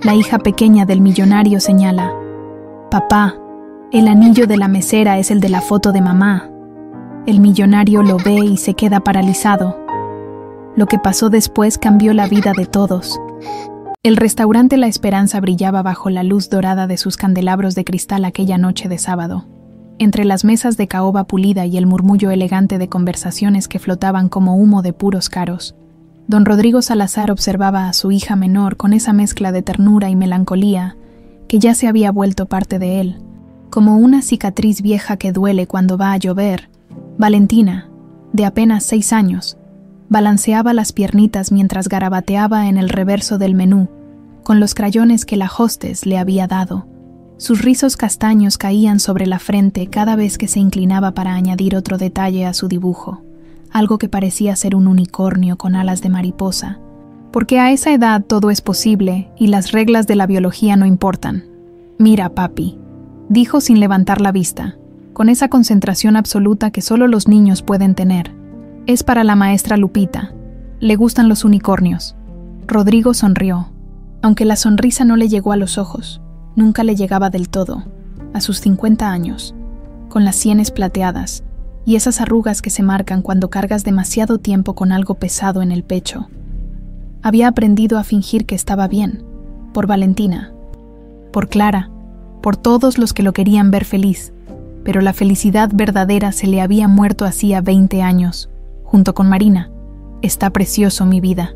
La hija pequeña del millonario señala: «Papá, el anillo de la mesera es el de la foto de mamá». El millonario lo ve y se queda paralizado. Lo que pasó después cambió la vida de todos. El restaurante La Esperanza brillaba bajo la luz dorada de sus candelabros de cristal aquella noche de sábado. Entre las mesas de caoba pulida y el murmullo elegante de conversaciones que flotaban como humo de puros caros, don Rodrigo Salazar observaba a su hija menor con esa mezcla de ternura y melancolía que ya se había vuelto parte de él. Como una cicatriz vieja que duele cuando va a llover, Valentina, de apenas 6 años, balanceaba las piernitas mientras garabateaba en el reverso del menú, con los crayones que la hostess le había dado. Sus rizos castaños caían sobre la frente cada vez que se inclinaba para añadir otro detalle a su dibujo, algo que parecía ser un unicornio con alas de mariposa. Porque a esa edad todo es posible y las reglas de la biología no importan. «Mira, papi», dijo sin levantar la vista, con esa concentración absoluta que solo los niños pueden tener. «Es para la maestra Lupita. Le gustan los unicornios». Rodrigo sonrió, aunque la sonrisa no le llegó a los ojos. Nunca le llegaba del todo, a sus 50 años, con las sienes plateadas y esas arrugas que se marcan cuando cargas demasiado tiempo con algo pesado en el pecho. Había aprendido a fingir que estaba bien, por Valentina, por Clara, por todos los que lo querían ver feliz, pero la felicidad verdadera se le había muerto hacía 20 años, junto con Marina. «Está precioso, mi vida»,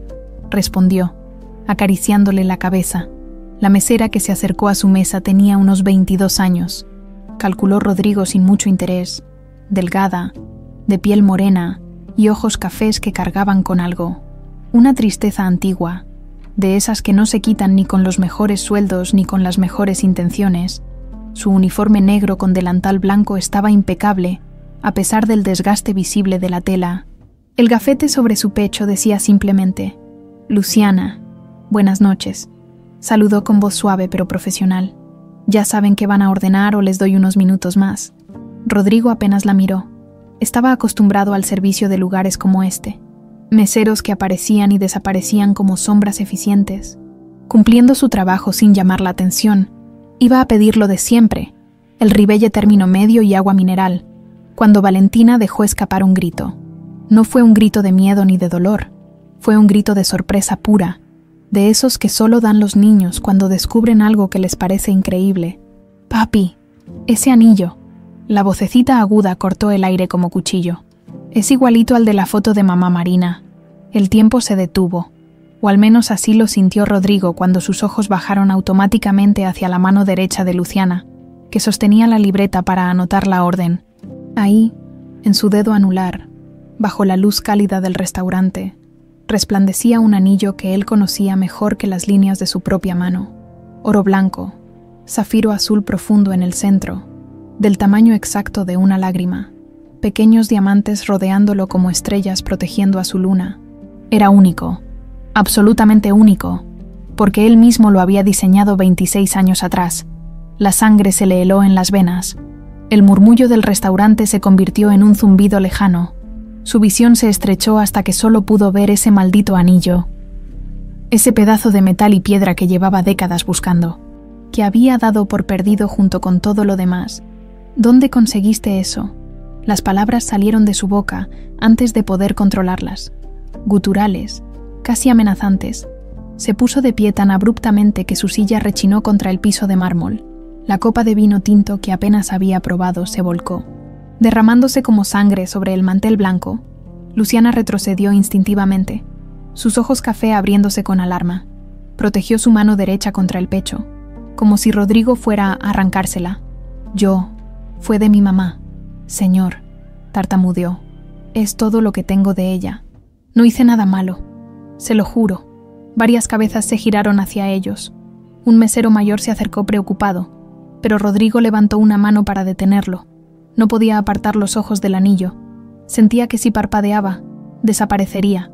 respondió, acariciándole la cabeza. La mesera que se acercó a su mesa tenía unos 22 años, calculó Rodrigo sin mucho interés, delgada, de piel morena y ojos cafés que cargaban con algo, una tristeza antigua, de esas que no se quitan ni con los mejores sueldos ni con las mejores intenciones. Su uniforme negro con delantal blanco estaba impecable, a pesar del desgaste visible de la tela. El gafete sobre su pecho decía simplemente: «Luciana, buenas noches», saludó con voz suave pero profesional. «¿Ya saben qué van a ordenar o les doy unos minutos más?» Rodrigo apenas la miró. Estaba acostumbrado al servicio de lugares como este. Meseros que aparecían y desaparecían como sombras eficientes, cumpliendo su trabajo sin llamar la atención. Iba a pedir lo de siempre, el ribeye término medio y agua mineral, cuando Valentina dejó escapar un grito. No fue un grito de miedo ni de dolor, fue un grito de sorpresa pura, de esos que solo dan los niños cuando descubren algo que les parece increíble. «Papi, ese anillo». La vocecita aguda cortó el aire como cuchillo. «Es igualito al de la foto de mamá Marina». El tiempo se detuvo, o al menos así lo sintió Rodrigo cuando sus ojos bajaron automáticamente hacia la mano derecha de Luciana, que sostenía la libreta para anotar la orden. Ahí, en su dedo anular, bajo la luz cálida del restaurante, resplandecía un anillo que él conocía mejor que las líneas de su propia mano. Oro blanco, zafiro azul profundo en el centro, del tamaño exacto de una lágrima, pequeños diamantes rodeándolo como estrellas protegiendo a su luna. Era único, absolutamente único, porque él mismo lo había diseñado 26 años atrás. La sangre se le heló en las venas. El murmullo del restaurante se convirtió en un zumbido lejano. Su visión se estrechó hasta que solo pudo ver ese maldito anillo. Ese pedazo de metal y piedra que llevaba décadas buscando, que había dado por perdido junto con todo lo demás. «¿Dónde conseguiste eso?» Las palabras salieron de su boca antes de poder controlarlas. Guturales, casi amenazantes. Se puso de pie tan abruptamente que su silla rechinó contra el piso de mármol. La copa de vino tinto que apenas había probado se volcó, derramándose como sangre sobre el mantel blanco. Luciana retrocedió instintivamente, sus ojos café abriéndose con alarma. Protegió su mano derecha contra el pecho, como si Rodrigo fuera a arrancársela. «Fue de mi mamá, señor», tartamudeó. «Es todo lo que tengo de ella. No hice nada malo, se lo juro». Varias cabezas se giraron hacia ellos. Un mesero mayor se acercó preocupado, pero Rodrigo levantó una mano para detenerlo. No podía apartar los ojos del anillo. Sentía que si parpadeaba, desaparecería,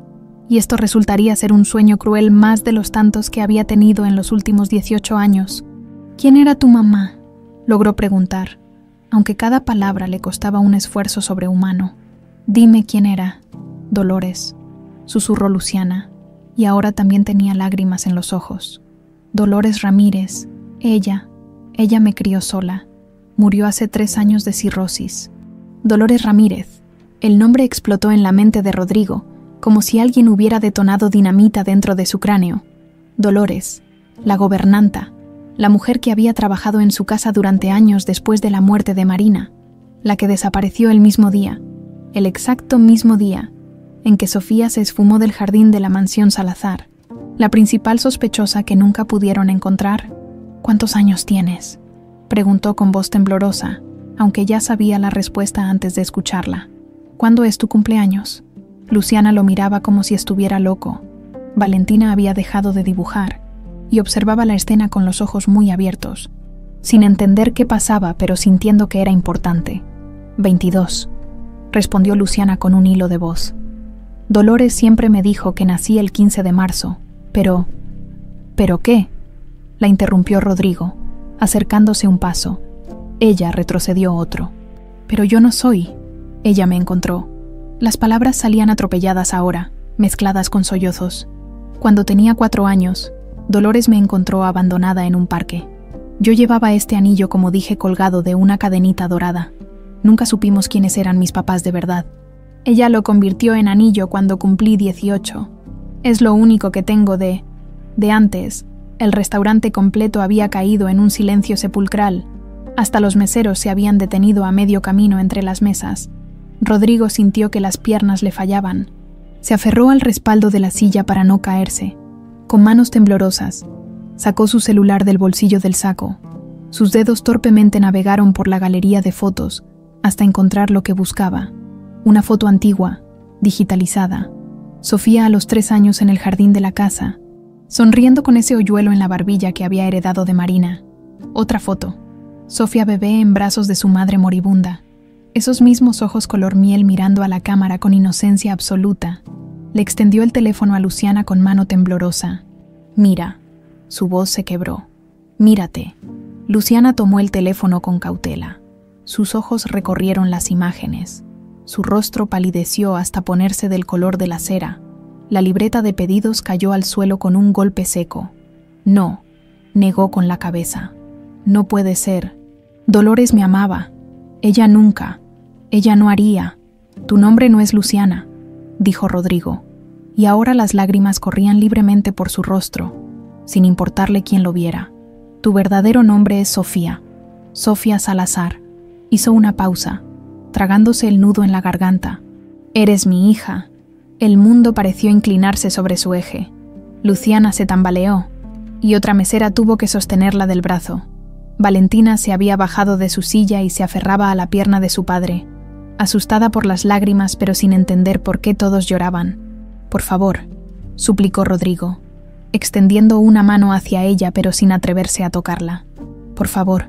y esto resultaría ser un sueño cruel más de los tantos que había tenido en los últimos 18 años. «¿Quién era tu mamá?», logró preguntar, aunque cada palabra le costaba un esfuerzo sobrehumano. «Dime quién era». «Dolores», susurró Luciana, y ahora también tenía lágrimas en los ojos. Dolores Ramírez, ella me crió sola. Murió hace 3 años de cirrosis. Dolores Ramírez. El nombre explotó en la mente de Rodrigo, como si alguien hubiera detonado dinamita dentro de su cráneo. Dolores, la gobernanta, la mujer que había trabajado en su casa durante años después de la muerte de Marina, la que desapareció el mismo día, el exacto mismo día, en que Sofía se esfumó del jardín de la mansión Salazar, la principal sospechosa que nunca pudieron encontrar. «¿Cuántos años tienes?», preguntó con voz temblorosa, aunque ya sabía la respuesta antes de escucharla. «¿Cuándo es tu cumpleaños?». Luciana lo miraba como si estuviera loco. Valentina había dejado de dibujar y observaba la escena con los ojos muy abiertos, sin entender qué pasaba, pero sintiendo que era importante. 22, respondió Luciana con un hilo de voz. Dolores siempre me dijo que nací el 15 de marzo, pero... ¿Pero qué?, la interrumpió Rodrigo, acercándose un paso. Ella retrocedió otro. «Pero yo no soy». Ella me encontró. Las palabras salían atropelladas ahora, mezcladas con sollozos. Cuando tenía 4 años, Dolores me encontró abandonada en un parque. Yo llevaba este anillo, como dije, colgado de una cadenita dorada. Nunca supimos quiénes eran mis papás de verdad. Ella lo convirtió en anillo cuando cumplí 18. Es lo único que tengo de antes. El restaurante completo había caído en un silencio sepulcral. Hasta los meseros se habían detenido a medio camino entre las mesas. Rodrigo sintió que las piernas le fallaban. Se aferró al respaldo de la silla para no caerse. Con manos temblorosas, sacó su celular del bolsillo del saco. Sus dedos torpemente navegaron por la galería de fotos hasta encontrar lo que buscaba. Una foto antigua, digitalizada. Sofía a los 3 años en el jardín de la casa, sonriendo con ese hoyuelo en la barbilla que había heredado de Marina. Otra foto. Sofía bebé en brazos de su madre moribunda. Esos mismos ojos color miel mirando a la cámara con inocencia absoluta. Le extendió el teléfono a Luciana con mano temblorosa. «Mira». Su voz se quebró. «Mírate». Luciana tomó el teléfono con cautela. Sus ojos recorrieron las imágenes. Su rostro palideció hasta ponerse del color de la cera. La libreta de pedidos cayó al suelo con un golpe seco. «No», negó con la cabeza. «No puede ser. Dolores me amaba. Ella nunca. Ella no haría. Tu nombre no es Luciana», dijo Rodrigo. Y ahora las lágrimas corrían libremente por su rostro, sin importarle quién lo viera. «Tu verdadero nombre es Sofía. Sofía Salazar». Hizo una pausa, tragándose el nudo en la garganta. «Eres mi hija». El mundo pareció inclinarse sobre su eje. Luciana se tambaleó, y otra mesera tuvo que sostenerla del brazo. Valentina se había bajado de su silla y se aferraba a la pierna de su padre, asustada por las lágrimas pero sin entender por qué todos lloraban. «Por favor», suplicó Rodrigo, extendiendo una mano hacia ella pero sin atreverse a tocarla. «Por favor,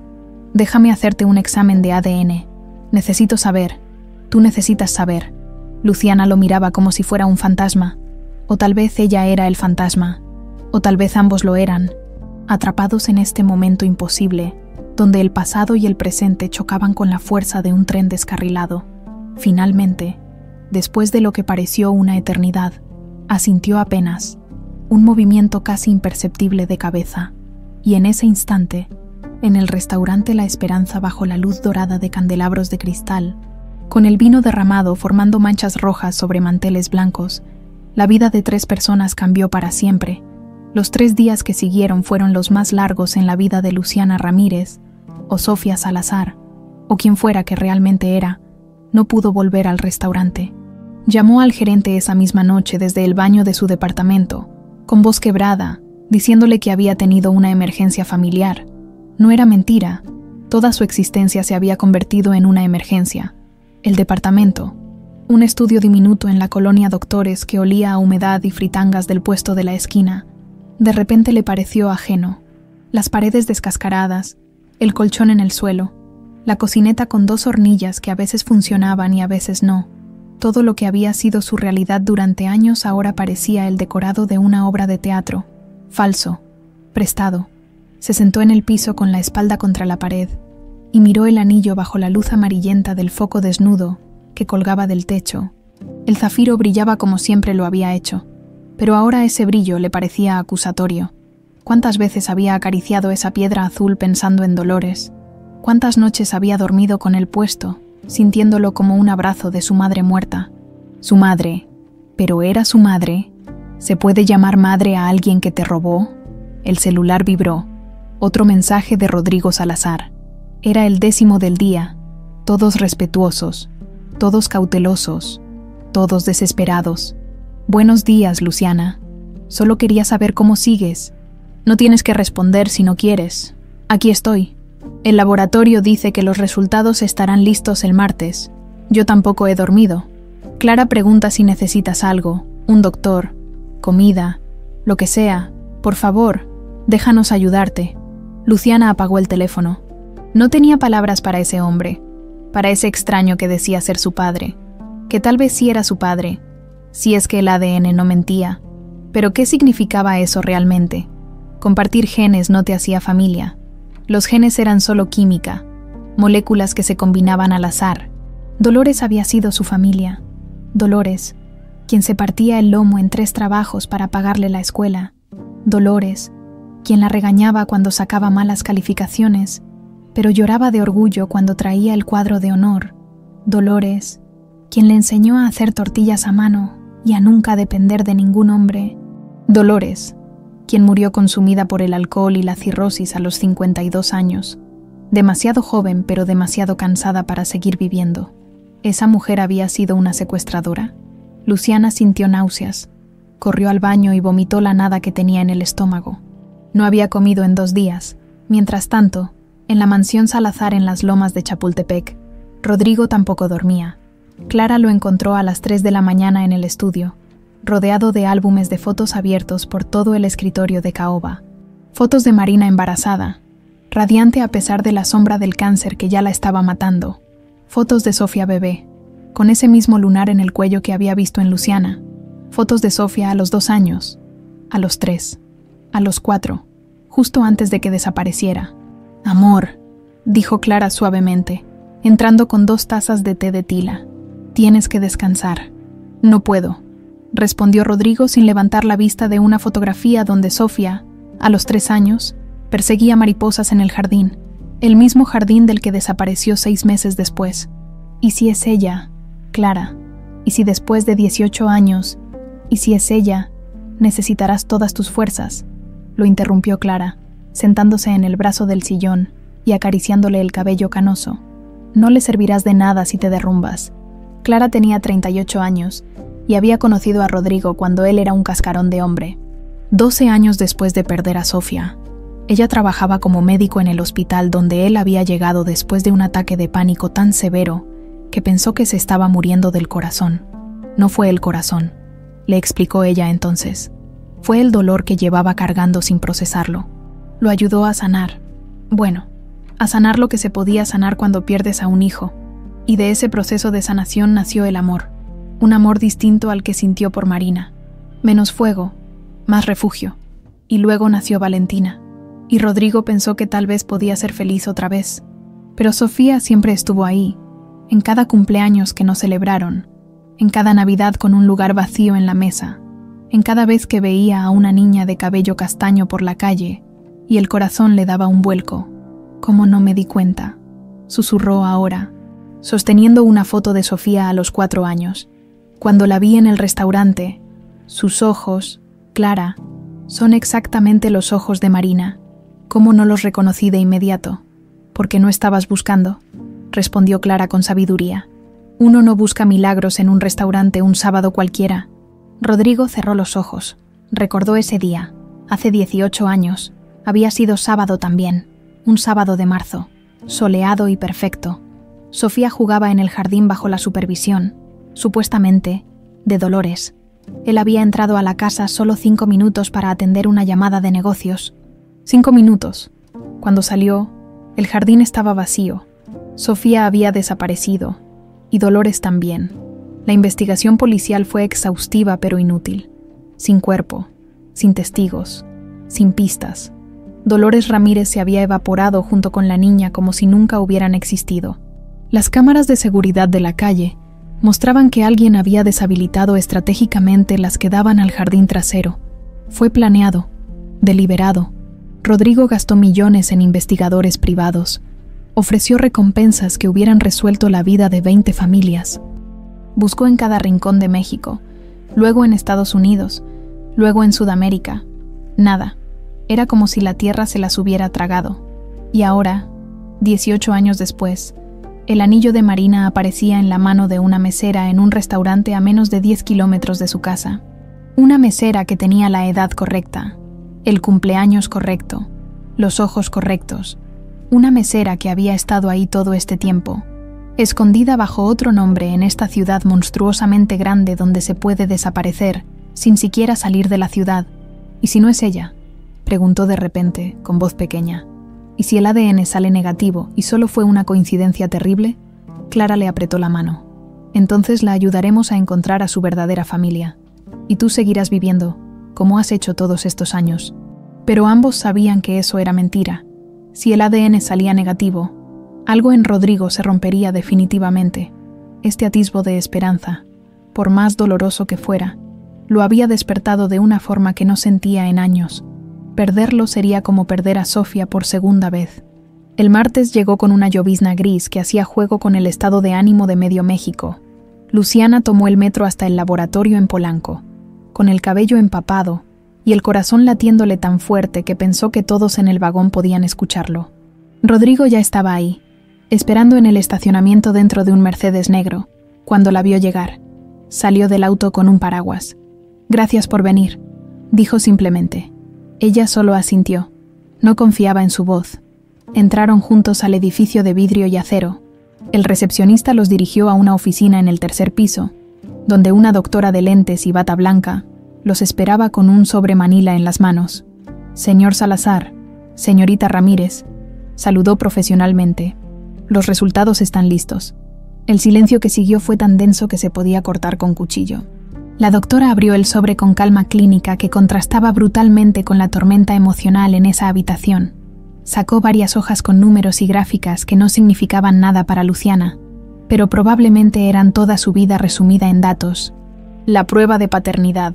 déjame hacerte un examen de ADN. Necesito saber. Tú necesitas saber». Luciana lo miraba como si fuera un fantasma. O tal vez ella era el fantasma. O tal vez ambos lo eran, atrapados en este momento imposible, donde el pasado y el presente chocaban con la fuerza de un tren descarrilado. Finalmente, después de lo que pareció una eternidad, asintió apenas, un movimiento casi imperceptible de cabeza, y en ese instante, en el restaurante La Esperanza, bajo la luz dorada de candelabros de cristal, con el vino derramado formando manchas rojas sobre manteles blancos, la vida de 3 personas cambió para siempre. Los 3 días que siguieron fueron los más largos en la vida de Luciana Ramírez, o Sofía Salazar, o quien fuera que realmente era. No pudo volver al restaurante. Llamó al gerente esa misma noche desde el baño de su departamento, con voz quebrada, diciéndole que había tenido una emergencia familiar. No era mentira, toda su existencia se había convertido en una emergencia. El departamento, un estudio diminuto en la colonia Doctores que olía a humedad y fritangas del puesto de la esquina, de repente le pareció ajeno. Las paredes descascaradas, el colchón en el suelo, la cocineta con 2 hornillas que a veces funcionaban y a veces no. Todo lo que había sido su realidad durante años ahora parecía el decorado de una obra de teatro, falso, prestado. Se sentó en el piso con la espalda contra la pared y miró el anillo bajo la luz amarillenta del foco desnudo que colgaba del techo. El zafiro brillaba como siempre lo había hecho, pero ahora ese brillo le parecía acusatorio. ¿Cuántas veces había acariciado esa piedra azul pensando en Dolores? ¿Cuántas noches había dormido con él puesto, sintiéndolo como un abrazo de su madre muerta? Su madre. ¿Pero era su madre? ¿Se puede llamar madre a alguien que te robó? El celular vibró. Otro mensaje de Rodrigo Salazar. Era el 10º del día. Todos respetuosos, todos cautelosos, todos desesperados. Buenos días, Luciana. Solo quería saber cómo sigues. No tienes que responder si no quieres. Aquí estoy. El laboratorio dice que los resultados estarán listos el martes. Yo tampoco he dormido. Clara pregunta si necesitas algo, un doctor, comida, lo que sea. Por favor, déjanos ayudarte. Luciana apagó el teléfono. No tenía palabras para ese hombre, para ese extraño que decía ser su padre, que tal vez sí era su padre, si es que el ADN no mentía. Pero ¿qué significaba eso realmente? Compartir genes no te hacía familia. Los genes eran solo química, moléculas que se combinaban al azar. Dolores había sido su familia. Dolores, quien se partía el lomo en 3 trabajos para pagarle la escuela. Dolores, quien la regañaba cuando sacaba malas calificaciones, pero lloraba de orgullo cuando traía el cuadro de honor. Dolores, quien le enseñó a hacer tortillas a mano y a nunca depender de ningún hombre. Dolores, quien murió consumida por el alcohol y la cirrosis a los 52 años. Demasiado joven, pero demasiado cansada para seguir viviendo. ¿Esa mujer había sido una secuestradora? Luciana sintió náuseas. Corrió al baño y vomitó la nada que tenía en el estómago. No había comido en 2 días. Mientras tanto, en la mansión Salazar en las lomas de Chapultepec, Rodrigo tampoco dormía. Clara lo encontró a las 3 de la mañana en el estudio, rodeado de álbumes de fotos abiertos por todo el escritorio de caoba. Fotos de Marina embarazada, radiante a pesar de la sombra del cáncer que ya la estaba matando. Fotos de Sofía bebé, con ese mismo lunar en el cuello que había visto en Luciana. Fotos de Sofía a los 2 años, a los 3, a los 4, justo antes de que desapareciera. «Amor», dijo Clara suavemente, entrando con 2 tazas de té de tila. «Tienes que descansar». «No puedo», respondió Rodrigo sin levantar la vista de una fotografía donde Sofía, a los 3 años, perseguía mariposas en el jardín, el mismo jardín del que desapareció 6 meses después. ¿Y si es ella, Clara? ¿Y si después de 18 años? ¿Y si es ella? Necesitarás todas tus fuerzas», lo interrumpió Clara, sentándose en el brazo del sillón y acariciándole el cabello canoso. «No le servirás de nada si te derrumbas». Clara tenía 38 años y había conocido a Rodrigo cuando él era un cascarón de hombre. 12 años después de perder a Sofía, ella trabajaba como médico en el hospital donde él había llegado después de un ataque de pánico tan severo que pensó que se estaba muriendo del corazón. No fue el corazón, le explicó ella entonces. Fue el dolor que llevaba cargando sin procesarlo. Lo ayudó a sanar. Bueno, a sanar lo que se podía sanar cuando pierdes a un hijo. Y de ese proceso de sanación nació el amor. Un amor distinto al que sintió por Marina. Menos fuego, más refugio. Y luego nació Valentina. Y Rodrigo pensó que tal vez podía ser feliz otra vez. Pero Sofía siempre estuvo ahí, en cada cumpleaños que no celebraron, en cada Navidad con un lugar vacío en la mesa, en cada vez que veía a una niña de cabello castaño por la calle, y el corazón le daba un vuelco. «¿Cómo no me di cuenta?», susurró ahora, sosteniendo una foto de Sofía a los 4 años. «Cuando la vi en el restaurante, sus ojos, Clara, son exactamente los ojos de Marina. ¿Cómo no los reconocí de inmediato?» «¿Porque no estabas buscando?», respondió Clara con sabiduría. «Uno no busca milagros en un restaurante un sábado cualquiera». Rodrigo cerró los ojos. Recordó ese día, hace 18 años. Había sido sábado también, un sábado de marzo, soleado y perfecto. Sofía jugaba en el jardín bajo la supervisión, supuestamente, de Dolores. Él había entrado a la casa solo 5 minutos para atender una llamada de negocios. 5 minutos. Cuando salió, el jardín estaba vacío. Sofía había desaparecido, y Dolores también. La investigación policial fue exhaustiva pero inútil. Sin cuerpo, sin testigos, sin pistas. Dolores Ramírez se había evaporado junto con la niña como si nunca hubieran existido. Las cámaras de seguridad de la calle mostraban que alguien había deshabilitado estratégicamente las que daban al jardín trasero. Fue planeado. Deliberado, Rodrigo gastó millones en investigadores privados. Ofreció recompensas que hubieran resuelto la vida de 20 familias. Buscó en cada rincón de México, luego en Estados Unidos, luego en Sudamérica. Nada. Era como si la tierra se las hubiera tragado. Y ahora, 18 años después, el anillo de Marina aparecía en la mano de una mesera en un restaurante a menos de 10 kilómetros de su casa. Una mesera que tenía la edad correcta, el cumpleaños correcto, los ojos correctos. Una mesera que había estado ahí todo este tiempo, escondida bajo otro nombre en esta ciudad monstruosamente grande donde se puede desaparecer sin siquiera salir de la ciudad. ¿Y si no es ella?, preguntó de repente, con voz pequeña. ¿Y si el ADN sale negativo y solo fue una coincidencia terrible? Clara le apretó la mano. Entonces la ayudaremos a encontrar a su verdadera familia. Y tú seguirás viviendo, como has hecho todos estos años. Pero ambos sabían que eso era mentira. Si el ADN salía negativo, algo en Rodrigo se rompería definitivamente. Este atisbo de esperanza, por más doloroso que fuera, lo había despertado de una forma que no sentía en años. Perderlo sería como perder a Sofía por segunda vez. El martes llegó con una llovizna gris que hacía juego con el estado de ánimo de medio México. Luciana tomó el metro hasta el laboratorio en Polanco, con el cabello empapado y el corazón latiéndole tan fuerte que pensó que todos en el vagón podían escucharlo. Rodrigo ya estaba ahí, esperando en el estacionamiento dentro de un Mercedes negro, cuando la vio llegar. Salió del auto con un paraguas. «Gracias por venir», dijo simplemente. Ella solo asintió. No confiaba en su voz. Entraron juntos al edificio de vidrio y acero. El recepcionista los dirigió a una oficina en el tercer piso, donde una doctora de lentes y bata blanca los esperaba con un sobre manila en las manos. «Señor Salazar, señorita Ramírez», saludó profesionalmente. «Los resultados están listos». El silencio que siguió fue tan denso que se podía cortar con cuchillo. La doctora abrió el sobre con calma clínica que contrastaba brutalmente con la tormenta emocional en esa habitación. Sacó varias hojas con números y gráficas que no significaban nada para Luciana, pero probablemente eran toda su vida resumida en datos. «La prueba de paternidad»,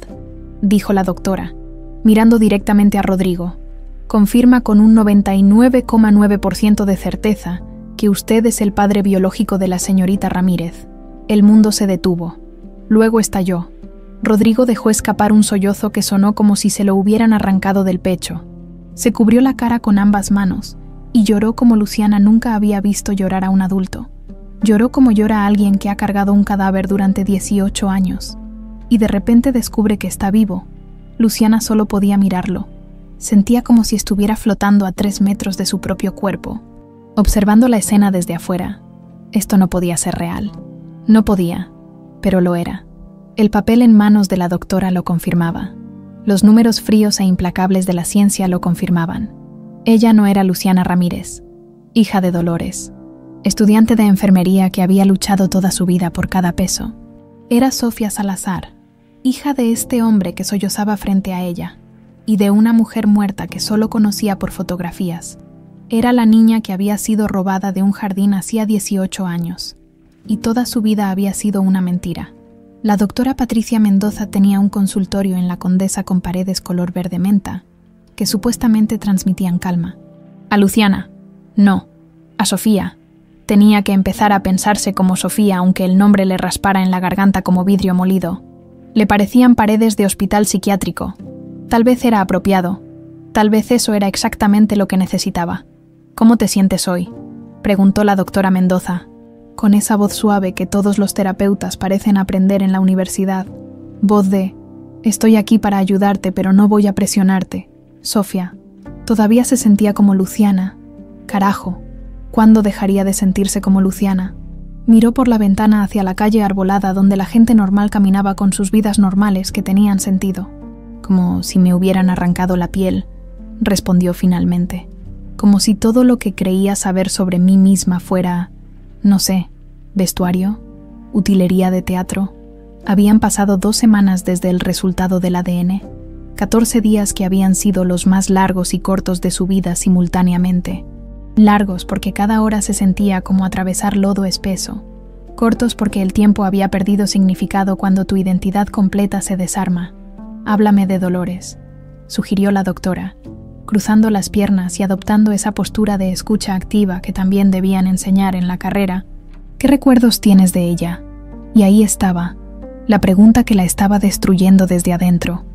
dijo la doctora, mirando directamente a Rodrigo. «Confirma con un 99,9% de certeza que usted es el padre biológico de la señorita Ramírez». El mundo se detuvo. Luego estalló. Rodrigo dejó escapar un sollozo que sonó como si se lo hubieran arrancado del pecho. Se cubrió la cara con ambas manos y lloró como Luciana nunca había visto llorar a un adulto. Lloró como llora alguien que ha cargado un cadáver durante 18 años. Y de repente descubre que está vivo. Luciana solo podía mirarlo. Sentía como si estuviera flotando a 3 metros de su propio cuerpo, observando la escena desde afuera. Esto no podía ser real. No podía, pero lo era. El papel en manos de la doctora lo confirmaba. Los números fríos e implacables de la ciencia lo confirmaban. Ella no era Luciana Ramírez, hija de Dolores, estudiante de enfermería que había luchado toda su vida por cada peso. Era Sofía Salazar, hija de este hombre que sollozaba frente a ella, y de una mujer muerta que solo conocía por fotografías. Era la niña que había sido robada de un jardín hacía 18 años, y toda su vida había sido una mentira. La doctora Patricia Mendoza tenía un consultorio en la Condesa con paredes color verde menta, que supuestamente transmitían calma. A Luciana, no. A Sofía. Tenía que empezar a pensarse como Sofía aunque el nombre le raspara en la garganta como vidrio molido. Le parecían paredes de hospital psiquiátrico. Tal vez era apropiado. Tal vez eso era exactamente lo que necesitaba. «¿Cómo te sientes hoy?», preguntó la doctora Mendoza, con esa voz suave que todos los terapeutas parecen aprender en la universidad. Voz de: «Estoy aquí para ayudarte, pero no voy a presionarte». Sofía todavía se sentía como Luciana. Carajo, ¿cuándo dejaría de sentirse como Luciana? Miró por la ventana hacia la calle arbolada donde la gente normal caminaba con sus vidas normales que tenían sentido. «Como si me hubieran arrancado la piel», respondió finalmente. «Como si todo lo que creía saber sobre mí misma fuera, no sé, vestuario, utilería de teatro». Habían pasado 2 semanas desde el resultado del ADN, 14 días que habían sido los más largos y cortos de su vida simultáneamente. Largos porque cada hora se sentía como atravesar lodo espeso. Cortos porque el tiempo había perdido significado cuando tu identidad completa se desarma. «Háblame de Dolores». sugirió la doctora, cruzando las piernas y adoptando esa postura de escucha activa que también debían enseñar en la carrera. ¿Qué recuerdos tienes de ella? Y ahí estaba, la pregunta que la estaba destruyendo desde adentro,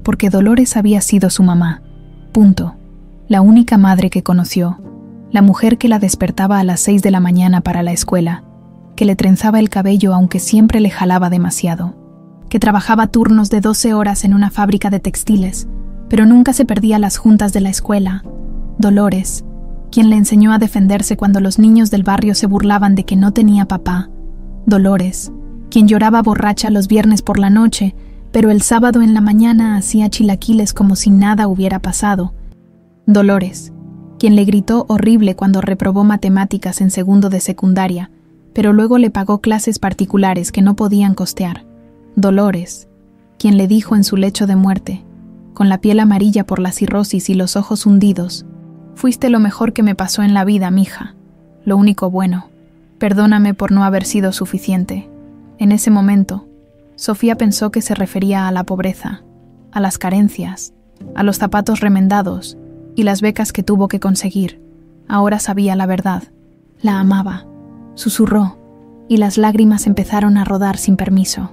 porque Dolores había sido su mamá. Punto. La única madre que conoció, la mujer que la despertaba a las 6 de la mañana para la escuela, que le trenzaba el cabello aunque siempre le jalaba demasiado, que trabajaba turnos de 12 horas en una fábrica de textiles, pero nunca se perdía las juntas de la escuela. Dolores, quien le enseñó a defenderse cuando los niños del barrio se burlaban de que no tenía papá. Dolores, quien lloraba borracha los viernes por la noche, pero el sábado en la mañana hacía chilaquiles como si nada hubiera pasado. Dolores, quien le gritó horrible cuando reprobó matemáticas en segundo de secundaria, pero luego le pagó clases particulares que no podían costear. Dolores, quien le dijo en su lecho de muerte, con la piel amarilla por la cirrosis y los ojos hundidos: «Fuiste lo mejor que me pasó en la vida, mija, lo único bueno. Perdóname por no haber sido suficiente». En ese momento, Sofía pensó que se refería a la pobreza, a las carencias, a los zapatos remendados y las becas que tuvo que conseguir. Ahora sabía la verdad. La amaba. Susurró, y las lágrimas empezaron a rodar sin permiso.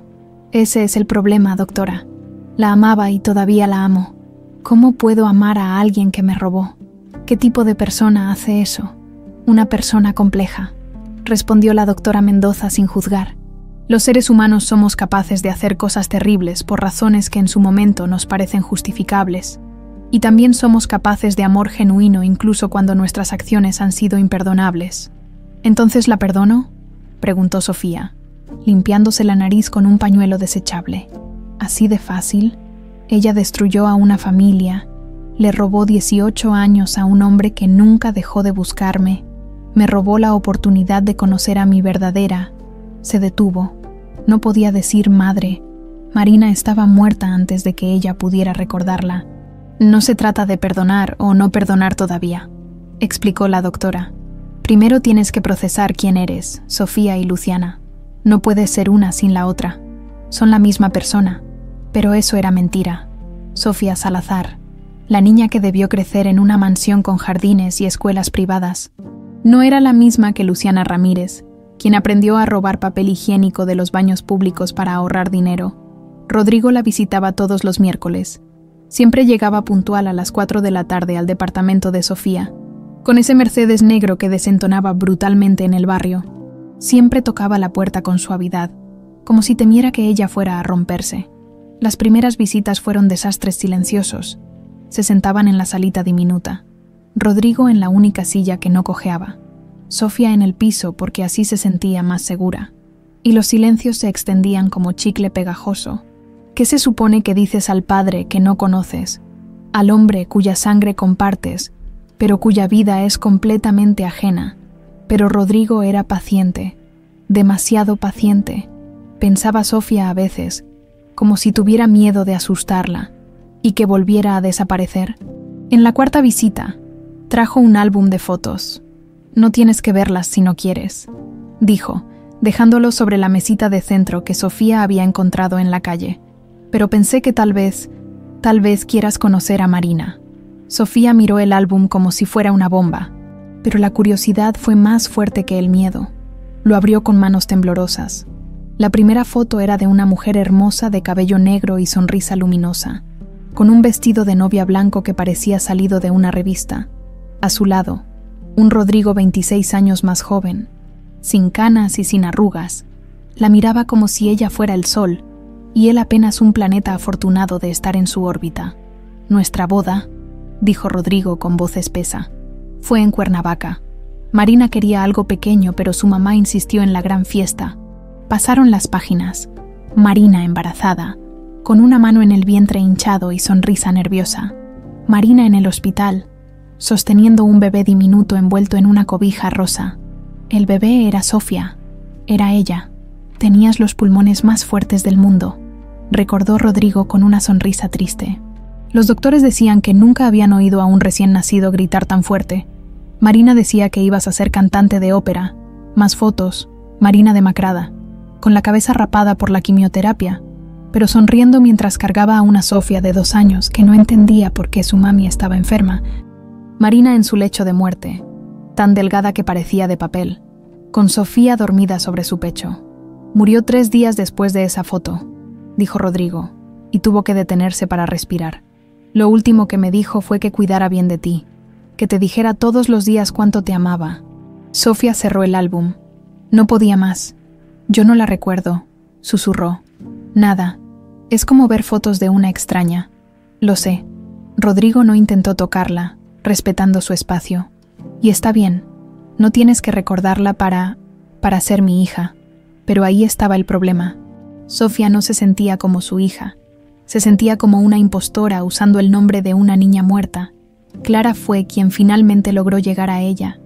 «Ese es el problema, doctora. La amaba y todavía la amo. ¿Cómo puedo amar a alguien que me robó? ¿Qué tipo de persona hace eso?» «Una persona compleja», respondió la doctora Mendoza sin juzgar. «Los seres humanos somos capaces de hacer cosas terribles por razones que en su momento nos parecen justificables. Y también somos capaces de amor genuino incluso cuando nuestras acciones han sido imperdonables». «¿Entonces la perdono?», preguntó Sofía, limpiándose la nariz con un pañuelo desechable. «¿Así de fácil? Ella destruyó a una familia, le robó 18 años a un hombre que nunca dejó de buscarme, me robó la oportunidad de conocer a mi verdadera». Se detuvo. No podía decir madre. Marina estaba muerta antes de que ella pudiera recordarla. «No se trata de perdonar o no perdonar todavía», explicó la doctora. «Primero tienes que procesar quién eres, Sofía y Luciana. No puedes ser una sin la otra. Son la misma persona». Pero eso era mentira. Sofía Salazar, la niña que debió crecer en una mansión con jardines y escuelas privadas, no era la misma que Luciana Ramírez, quien aprendió a robar papel higiénico de los baños públicos para ahorrar dinero. Rodrigo la visitaba todos los miércoles. Siempre llegaba puntual a las 4 de la tarde al departamento de Sofía, con ese Mercedes negro que desentonaba brutalmente en el barrio. Siempre tocaba la puerta con suavidad, como si temiera que ella fuera a romperse. Las primeras visitas fueron desastres silenciosos. Se sentaban en la salita diminuta. Rodrigo en la única silla que no cojeaba. Sofía en el piso porque así se sentía más segura. Y los silencios se extendían como chicle pegajoso. ¿Qué se supone que dices al padre que no conoces? Al hombre cuya sangre compartes, pero cuya vida es completamente ajena. Pero Rodrigo era paciente, demasiado paciente, pensaba Sofía a veces, como si tuviera miedo de asustarla y que volviera a desaparecer. En la cuarta visita, trajo un álbum de fotos. «No tienes que verlas si no quieres», dijo, dejándolo sobre la mesita de centro que Sofía había encontrado en la calle. «Pero pensé que tal vez quieras conocer a Marina». Sofía miró el álbum como si fuera una bomba, pero la curiosidad fue más fuerte que el miedo. Lo abrió con manos temblorosas. La primera foto era de una mujer hermosa de cabello negro y sonrisa luminosa, con un vestido de novia blanco que parecía salido de una revista. A su lado, un Rodrigo 26 años más joven, sin canas y sin arrugas. La miraba como si ella fuera el sol, y él apenas un planeta afortunado de estar en su órbita. «Nuestra boda», dijo Rodrigo con voz espesa, «fue en Cuernavaca. Marina quería algo pequeño, pero su mamá insistió en la gran fiesta». Pasaron las páginas. Marina embarazada, con una mano en el vientre hinchado y sonrisa nerviosa. Marina en el hospital, sosteniendo un bebé diminuto envuelto en una cobija rosa. El bebé era Sofía. Era ella. «Tenías los pulmones más fuertes del mundo», recordó Rodrigo con una sonrisa triste. Los doctores decían que nunca habían oído a un recién nacido gritar tan fuerte. Marina decía que ibas a ser cantante de ópera. Más fotos. Marina demacrada, con la cabeza rapada por la quimioterapia. pero sonriendo mientras cargaba a una Sofía de 2 años que no entendía por qué su mami estaba enferma. Marina en su lecho de muerte, tan delgada que parecía de papel, con Sofía dormida sobre su pecho. Murió 3 días después de esa foto, dijo Rodrigo, y tuvo que detenerse para respirar. Lo último que me dijo fue que cuidara bien de ti, que te dijera todos los días cuánto te amaba. Sofía cerró el álbum. No podía más. Yo no la recuerdo, susurró. Nada. Es como ver fotos de una extraña. Lo sé. Rodrigo no intentó tocarla, respetando su espacio. Y está bien. No tienes que recordarla para ser mi hija. Pero ahí estaba el problema. Sofía no se sentía como su hija. Se sentía como una impostora usando el nombre de una niña muerta. Clara fue quien finalmente logró llegar a ella.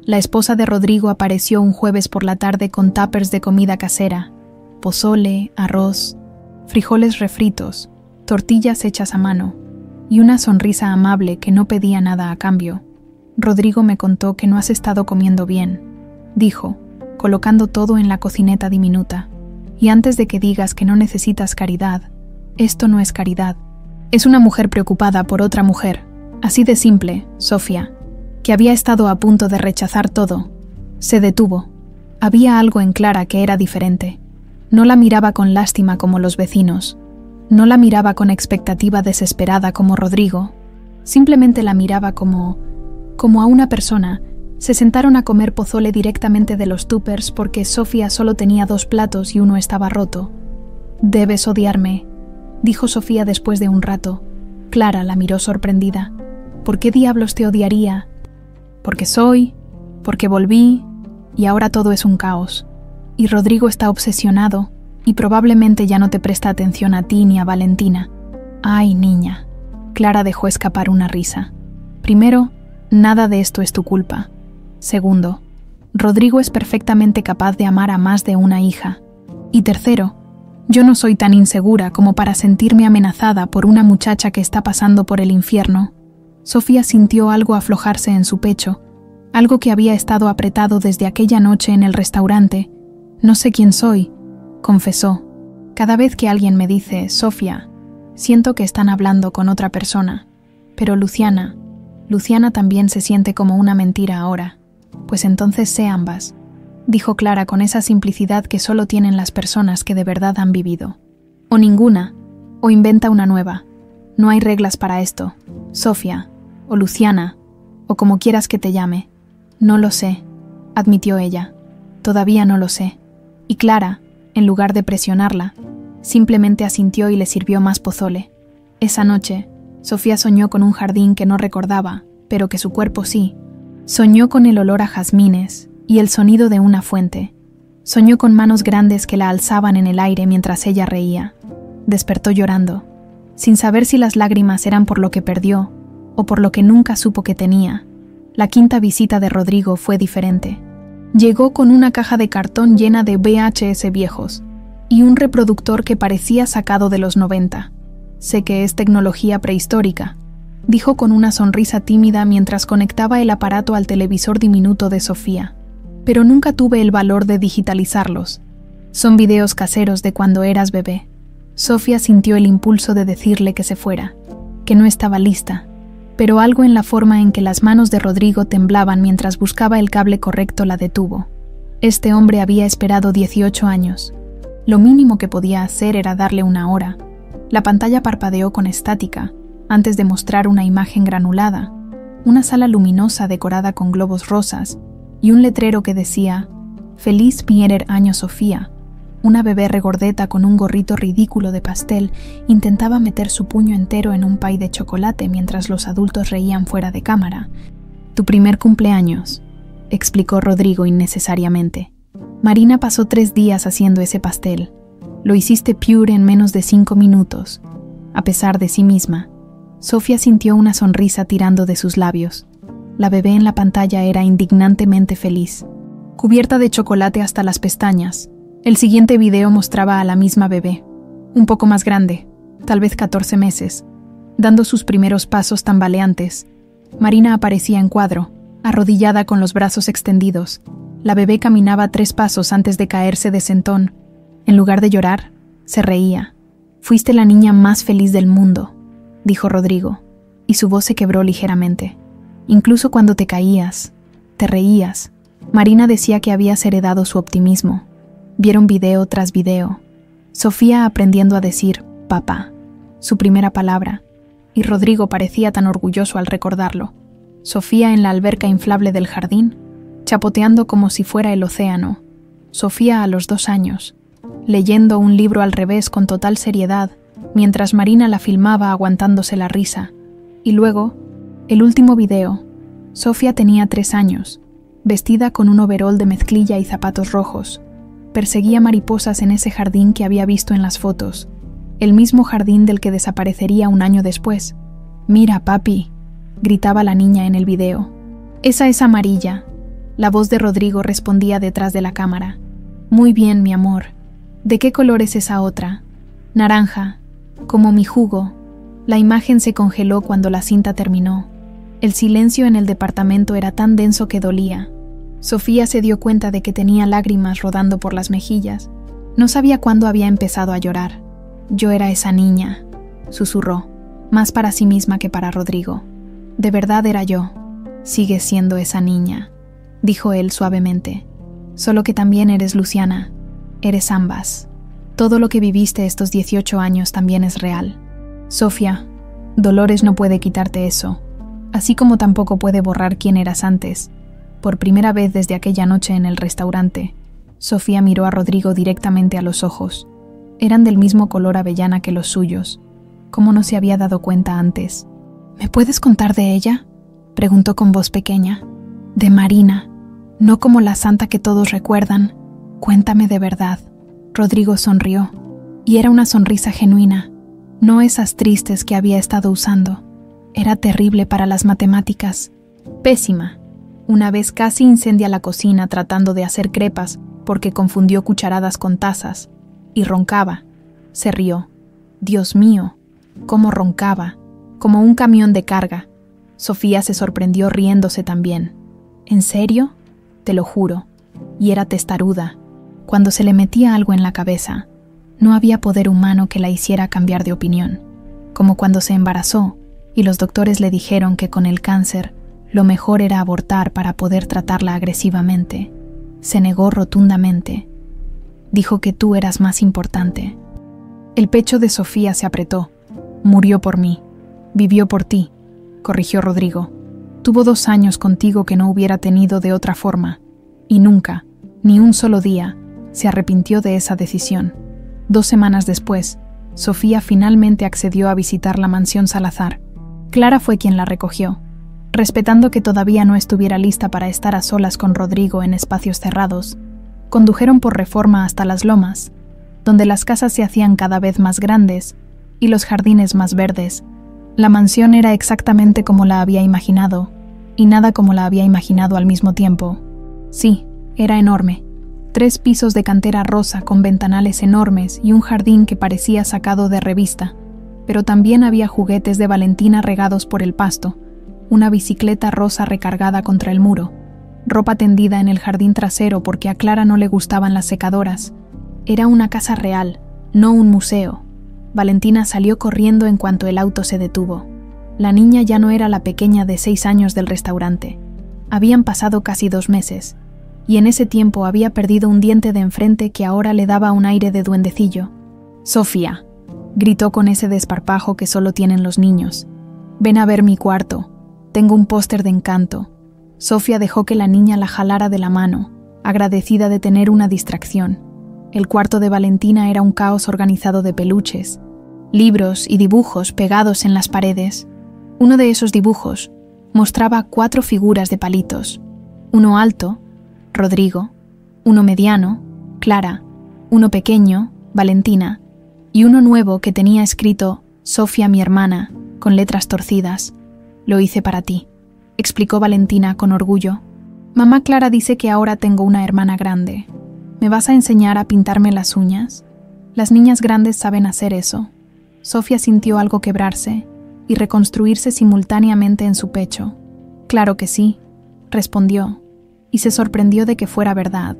La esposa de Rodrigo apareció un jueves por la tarde con tuppers de comida casera, pozole, arroz, frijoles refritos, tortillas hechas a mano y una sonrisa amable que no pedía nada a cambio. Rodrigo me contó que no has estado comiendo bien, dijo, colocando todo en la cocineta diminuta. Y antes de que digas que no necesitas caridad, esto no es caridad. Es una mujer preocupada por otra mujer. Así de simple, Sofía, que había estado a punto de rechazar todo. Se detuvo. Había algo en Clara que era diferente. No la miraba con lástima como los vecinos. No la miraba con expectativa desesperada como Rodrigo. Simplemente la miraba como a una persona. Se sentaron a comer pozole directamente de los tuppers porque Sofía solo tenía 2 platos y uno estaba roto. «Debes odiarme», dijo Sofía después de un rato. Clara la miró sorprendida. «¿Por qué diablos te odiaría?» «Porque porque volví, y ahora todo es un caos. Y Rodrigo está obsesionado, y probablemente ya no te presta atención a ti ni a Valentina». «Ay, niña». Clara dejó escapar una risa. «Primero, nada de esto es tu culpa. Segundo, Rodrigo es perfectamente capaz de amar a más de una hija. Y tercero, yo no soy tan insegura como para sentirme amenazada por una muchacha que está pasando por el infierno». Sofía sintió algo aflojarse en su pecho, algo que había estado apretado desde aquella noche en el restaurante. «No sé quién soy», confesó. «Cada vez que alguien me dice, Sofía, siento que están hablando con otra persona. Pero Luciana también se siente como una mentira ahora. Pues entonces sé ambas», dijo Clara con esa simplicidad que solo tienen las personas que de verdad han vivido. «O ninguna, o inventa una nueva. No hay reglas para esto, Sofía, o Luciana, o como quieras que te llame». «No lo sé», admitió ella. «Todavía no lo sé». Y Clara, en lugar de presionarla, simplemente asintió y le sirvió más pozole. Esa noche, Sofía soñó con un jardín que no recordaba, pero que su cuerpo sí. Soñó con el olor a jazmines y el sonido de una fuente. Soñó con manos grandes que la alzaban en el aire mientras ella reía. Despertó llorando, sin saber si las lágrimas eran por lo que perdió o por lo que nunca supo que tenía. La quinta visita de Rodrigo fue diferente. Llegó con una caja de cartón llena de VHS viejos y un reproductor que parecía sacado de los 90. «Sé que es tecnología prehistórica», dijo con una sonrisa tímida mientras conectaba el aparato al televisor diminuto de Sofía. «Pero nunca tuve el valor de digitalizarlos. Son videos caseros de cuando eras bebé». Sofía sintió el impulso de decirle que se fuera, que no estaba lista, pero algo en la forma en que las manos de Rodrigo temblaban mientras buscaba el cable correcto la detuvo. Este hombre había esperado 18 años. Lo mínimo que podía hacer era darle una hora. La pantalla parpadeó con estática, antes de mostrar una imagen granulada, una sala luminosa decorada con globos rosas y un letrero que decía «Feliz primer año Sofía». Una bebé regordeta con un gorrito ridículo de pastel intentaba meter su puño entero en un pay de chocolate mientras los adultos reían fuera de cámara. «Tu primer cumpleaños», explicó Rodrigo innecesariamente. «Marina pasó 3 días haciendo ese pastel. Lo hiciste pure en menos de 5 minutos». A pesar de sí misma, Sofía sintió una sonrisa tirando de sus labios. La bebé en la pantalla era indignantemente feliz, cubierta de chocolate hasta las pestañas. El siguiente video mostraba a la misma bebé, un poco más grande, tal vez 14 meses, dando sus primeros pasos tambaleantes. Marina aparecía en cuadro, arrodillada con los brazos extendidos. La bebé caminaba 3 pasos antes de caerse de sentón. En lugar de llorar, se reía. Fuiste la niña más feliz del mundo, dijo Rodrigo, y su voz se quebró ligeramente. Incluso cuando te caías, te reías. Marina decía que habías heredado su optimismo. Vieron video tras video. Sofía aprendiendo a decir papá, su primera palabra, y Rodrigo parecía tan orgulloso al recordarlo. Sofía en la alberca inflable del jardín, chapoteando como si fuera el océano. Sofía a los 2 años, leyendo un libro al revés con total seriedad, mientras Marina la filmaba aguantándose la risa. Y luego, el último video. Sofía tenía 3 años, vestida con un overol de mezclilla y zapatos rojos. Perseguía mariposas en ese jardín que había visto en las fotos, el mismo jardín del que desaparecería un año después. «Mira, papi», gritaba la niña en el video. «Esa es amarilla». La voz de Rodrigo respondía detrás de la cámara. «Muy bien, mi amor. ¿De qué color es esa otra?» «Naranja, como mi jugo». La imagen se congeló cuando la cinta terminó. El silencio en el departamento era tan denso que dolía. Sofía se dio cuenta de que tenía lágrimas rodando por las mejillas. No sabía cuándo había empezado a llorar. «Yo era esa niña», susurró, más para sí misma que para Rodrigo. «De verdad era yo. Sigues siendo esa niña», dijo él suavemente. «Solo que también eres Luciana. Eres ambas. Todo lo que viviste estos 18 años también es real. Sofía, Dolores no puede quitarte eso, así como tampoco puede borrar quién eras antes». Por primera vez desde aquella noche en el restaurante, Sofía miró a Rodrigo directamente a los ojos. Eran del mismo color avellana que los suyos. ¿Cómo no se había dado cuenta antes? «¿Me puedes contar de ella?», preguntó con voz pequeña. «De Marina, no como la santa que todos recuerdan. Cuéntame de verdad». Rodrigo sonrió, y era una sonrisa genuina, no esas tristes que había estado usando. Era terrible para las matemáticas. Pésima. Una vez casi incendia la cocina tratando de hacer crepas porque confundió cucharadas con tazas. Y roncaba. Se rió. Dios mío, cómo roncaba, como un camión de carga. Sofía se sorprendió riéndose también. ¿En serio? Te lo juro. Y era testaruda. Cuando se le metía algo en la cabeza, no había poder humano que la hiciera cambiar de opinión. Como cuando se embarazó y los doctores le dijeron que con el cáncer lo mejor era abortar para poder tratarla agresivamente. Se negó rotundamente. Dijo que tú eras más importante. El pecho de Sofía se apretó. «Murió por mí. Vivió por ti», corrigió Rodrigo. «Tuvo 2 años contigo que no hubiera tenido de otra forma. Y nunca, ni un solo día, se arrepintió de esa decisión». 2 semanas después, Sofía finalmente accedió a visitar la mansión Salazar. Clara fue quien la recogió, respetando que todavía no estuviera lista para estar a solas con Rodrigo en espacios cerrados. Condujeron por Reforma hasta Las Lomas, donde las casas se hacían cada vez más grandes y los jardines más verdes. La mansión era exactamente como la había imaginado, y nada como la había imaginado al mismo tiempo. Sí, era enorme. 3 pisos de cantera rosa con ventanales enormes y un jardín que parecía sacado de revista, pero también había juguetes de Valentina regados por el pasto, una bicicleta rosa recargada contra el muro, ropa tendida en el jardín trasero porque a Clara no le gustaban las secadoras. Era una casa real, no un museo. Valentina salió corriendo en cuanto el auto se detuvo. La niña ya no era la pequeña de 6 años del restaurante. Habían pasado casi 2 meses, y en ese tiempo había perdido un diente de enfrente que ahora le daba un aire de duendecillo. «Sofía», gritó con ese desparpajo que solo tienen los niños. «Ven a ver mi cuarto. Tengo un póster de Encanto». Sofía dejó que la niña la jalara de la mano, agradecida de tener una distracción. El cuarto de Valentina era un caos organizado de peluches, libros y dibujos pegados en las paredes. Uno de esos dibujos mostraba 4 figuras de palitos. Uno alto, Rodrigo, uno mediano, Clara, uno pequeño, Valentina, y uno nuevo que tenía escrito «Sofía, mi hermana», con letras torcidas. «Lo hice para ti», explicó Valentina con orgullo. «Mamá Clara dice que ahora tengo una hermana grande. ¿Me vas a enseñar a pintarme las uñas? Las niñas grandes saben hacer eso». Sofía sintió algo quebrarse y reconstruirse simultáneamente en su pecho. «Claro que sí», respondió, y se sorprendió de que fuera verdad.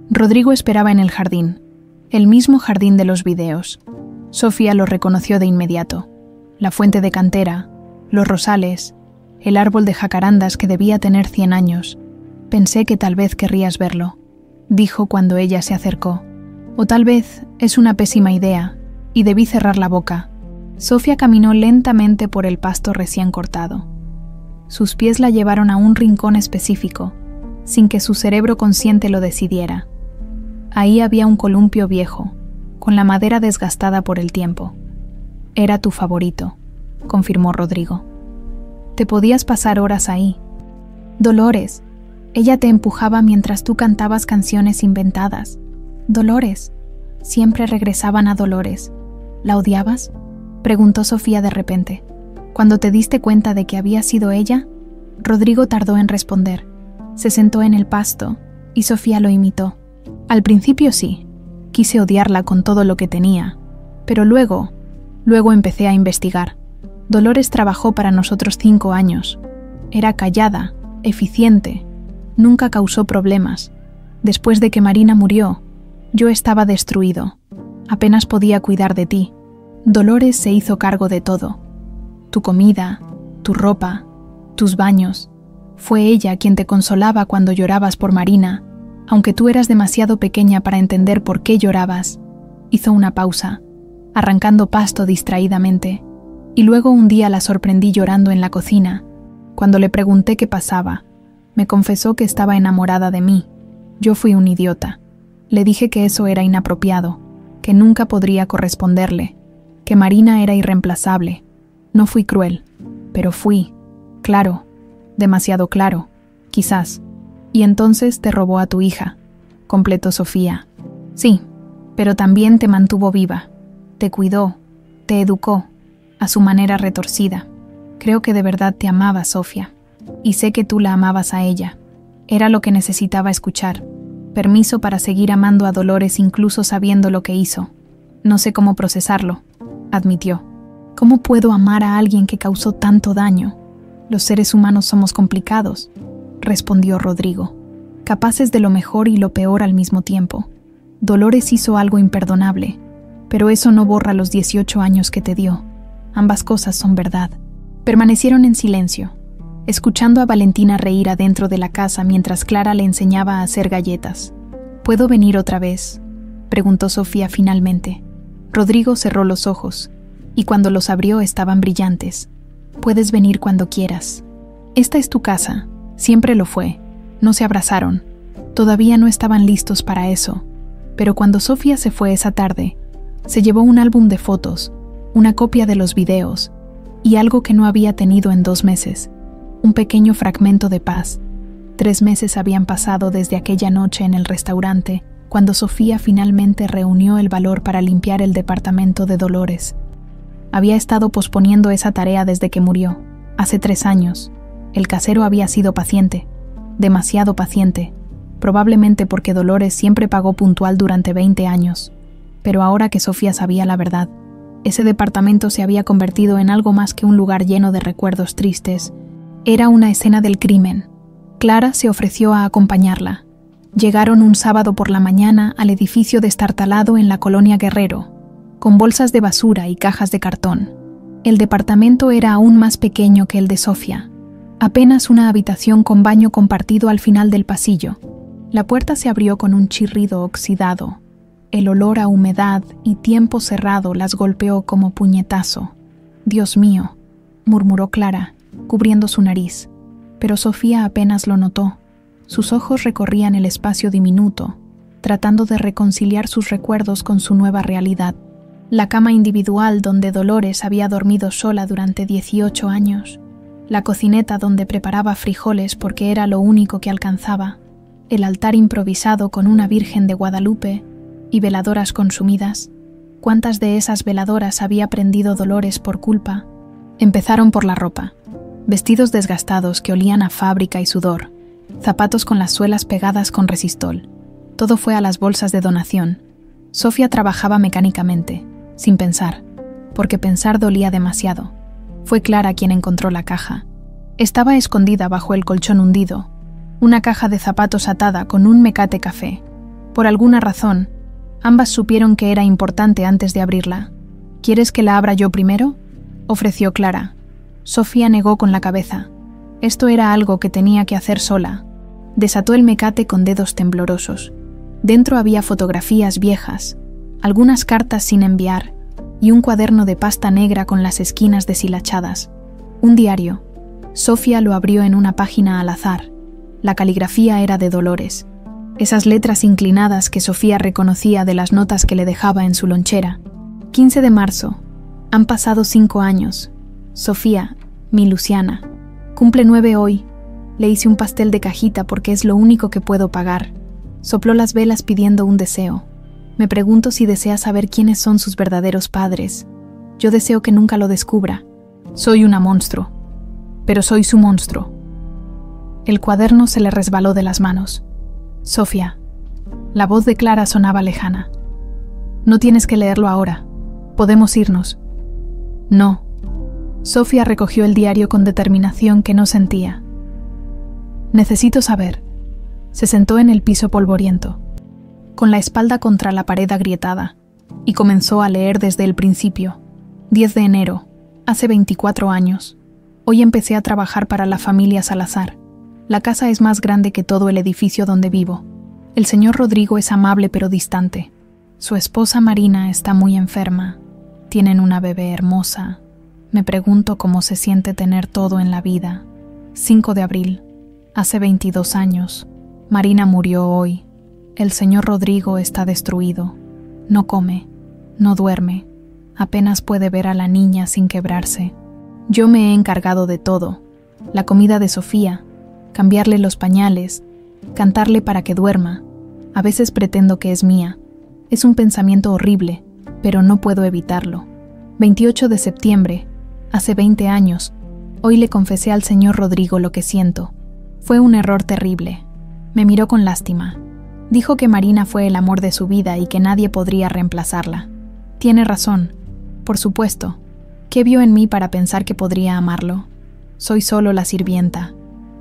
Rodrigo esperaba en el jardín, el mismo jardín de los videos. Sofía lo reconoció de inmediato. La fuente de cantera, los rosales, el árbol de jacarandas que debía tener 100 años. Pensé que tal vez querrías verlo, dijo cuando ella se acercó. O tal vez es una pésima idea, y debí cerrar la boca. Sofía caminó lentamente por el pasto recién cortado. Sus pies la llevaron a un rincón específico, sin que su cerebro consciente lo decidiera. Ahí había un columpio viejo, con la madera desgastada por el tiempo. Era tu favorito, confirmó Rodrigo. Te podías pasar horas ahí. Dolores. Ella te empujaba mientras tú cantabas canciones inventadas. Dolores. Siempre regresaban a Dolores. ¿La odiabas?, preguntó Sofía de repente. Cuando te diste cuenta de que había sido ella, Rodrigo tardó en responder. Se sentó en el pasto y Sofía lo imitó. Al principio sí, quise odiarla con todo lo que tenía, pero luego empecé a investigar. Dolores trabajó para nosotros 5 años. Era callada, eficiente, nunca causó problemas. Después de que Marina murió, yo estaba destruido. Apenas podía cuidar de ti. Dolores se hizo cargo de todo. Tu comida, tu ropa, tus baños. Fue ella quien te consolaba cuando llorabas por Marina, aunque tú eras demasiado pequeña para entender por qué llorabas. Hizo una pausa, arrancando pasto distraídamente, y luego un día la sorprendí llorando en la cocina. Cuando le pregunté qué pasaba, me confesó que estaba enamorada de mí. Yo fui un idiota. Le dije que eso era inapropiado, que nunca podría corresponderle, que Marina era irreemplazable. No fui cruel, pero fui, claro, demasiado claro, quizás. Y entonces te robó a tu hija, completó Sofía. Sí, pero también te mantuvo viva, te cuidó, te educó, a su manera retorcida. Creo que de verdad te amaba, Sofía, y sé que tú la amabas a ella. Era lo que necesitaba escuchar. Permiso para seguir amando a Dolores incluso sabiendo lo que hizo. No sé cómo procesarlo, admitió. ¿Cómo puedo amar a alguien que causó tanto daño? Los seres humanos somos complicados, respondió Rodrigo, capaces de lo mejor y lo peor al mismo tiempo. Dolores hizo algo imperdonable, pero eso no borra los 18 años que te dio. Ambas cosas son verdad. Permanecieron en silencio, escuchando a Valentina reír adentro de la casa mientras Clara le enseñaba a hacer galletas. ¿Puedo venir otra vez?, preguntó Sofía finalmente. Rodrigo cerró los ojos, y cuando los abrió estaban brillantes. Puedes venir cuando quieras. Esta es tu casa, siempre lo fue. No se abrazaron. Todavía no estaban listos para eso. Pero cuando Sofía se fue esa tarde, se llevó un álbum de fotos, una copia de los videos, y algo que no había tenido en 2 meses. Un pequeño fragmento de paz. 3 meses habían pasado desde aquella noche en el restaurante, cuando Sofía finalmente reunió el valor para limpiar el departamento de Dolores. Había estado posponiendo esa tarea desde que murió, hace 3 años. El casero había sido paciente, demasiado paciente, probablemente porque Dolores siempre pagó puntual durante 20 años. Pero ahora que Sofía sabía la verdad, ese departamento se había convertido en algo más que un lugar lleno de recuerdos tristes. Era una escena del crimen. Clara se ofreció a acompañarla. Llegaron un sábado por la mañana al edificio destartalado en la colonia Guerrero, con bolsas de basura y cajas de cartón. El departamento era aún más pequeño que el de Sofía. Apenas una habitación con baño compartido al final del pasillo. La puerta se abrió con un chirrido oxidado. El olor a humedad y tiempo cerrado las golpeó como puñetazo. «Dios mío», murmuró Clara, cubriendo su nariz. Pero Sofía apenas lo notó. Sus ojos recorrían el espacio diminuto, tratando de reconciliar sus recuerdos con su nueva realidad. La cama individual donde Dolores había dormido sola durante 18 años. La cocineta donde preparaba frijoles porque era lo único que alcanzaba. El altar improvisado con una Virgen de Guadalupe y veladoras consumidas. ¿Cuántas de esas veladoras había prendido Dolores por culpa? Empezaron por la ropa. Vestidos desgastados que olían a fábrica y sudor. Zapatos con las suelas pegadas con resistol. Todo fue a las bolsas de donación. Sofía trabajaba mecánicamente, sin pensar, porque pensar dolía demasiado. Fue Clara quien encontró la caja. Estaba escondida bajo el colchón hundido, una caja de zapatos atada con un mecate café. Por alguna razón, ambas supieron que era importante antes de abrirla. ¿Quieres que la abra yo primero?, ofreció Clara. Sofía negó con la cabeza. Esto era algo que tenía que hacer sola. Desató el mecate con dedos temblorosos. Dentro había fotografías viejas, algunas cartas sin enviar y un cuaderno de pasta negra con las esquinas deshilachadas. Un diario. Sofía lo abrió en una página al azar. La caligrafía era de Dolores. Esas letras inclinadas que Sofía reconocía de las notas que le dejaba en su lonchera. 15 de marzo. Han pasado 5 años. Sofía, mi Luciana. Cumple 9 hoy. Le hice un pastel de cajita porque es lo único que puedo pagar. Sopló las velas pidiendo un deseo. Me pregunto si desea saber quiénes son sus verdaderos padres. Yo deseo que nunca lo descubra. Soy una monstruo. Pero soy su monstruo. El cuaderno se le resbaló de las manos. Sofía. La voz de Clara sonaba lejana. No tienes que leerlo ahora. Podemos irnos. No. Sofía recogió el diario con determinación que no sentía. Necesito saber. Se sentó en el piso polvoriento, con la espalda contra la pared agrietada, y comenzó a leer desde el principio. 10 de enero, hace 24 años. Hoy empecé a trabajar para la familia Salazar. La casa es más grande que todo el edificio donde vivo. El señor Rodrigo es amable pero distante. Su esposa Marina está muy enferma. Tienen una bebé hermosa. Me pregunto cómo se siente tener todo en la vida. 5 de abril, hace 22 años. Marina murió hoy. El señor Rodrigo está destruido. No come, no duerme. Apenas puede ver a la niña sin quebrarse. Yo me he encargado de todo. La comida de Sofía, cambiarle los pañales, cantarle para que duerma. A veces pretendo que es mía. Es un pensamiento horrible, pero no puedo evitarlo. 28 de septiembre, hace 20 años. Hoy le confesé al señor Rodrigo lo que siento. Fue un error terrible. Me miró con lástima. Dijo que Marina fue el amor de su vida y que nadie podría reemplazarla. Tiene razón, por supuesto. ¿Qué vio en mí para pensar que podría amarlo? Soy solo la sirvienta,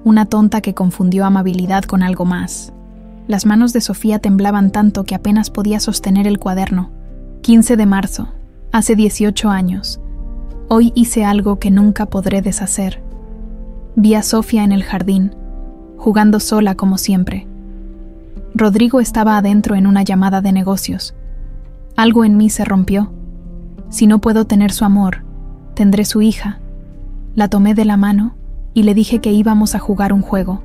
una tonta que confundió amabilidad con algo más. Las manos de Sofía temblaban tanto que apenas podía sostener el cuaderno. 15 de marzo, hace 18 años. Hoy hice algo que nunca podré deshacer. Vi a Sofía en el jardín, jugando sola como siempre. Rodrigo estaba adentro en una llamada de negocios. Algo en mí se rompió. Si no puedo tener su amor, tendré su hija. La tomé de la mano y le dije que íbamos a jugar un juego.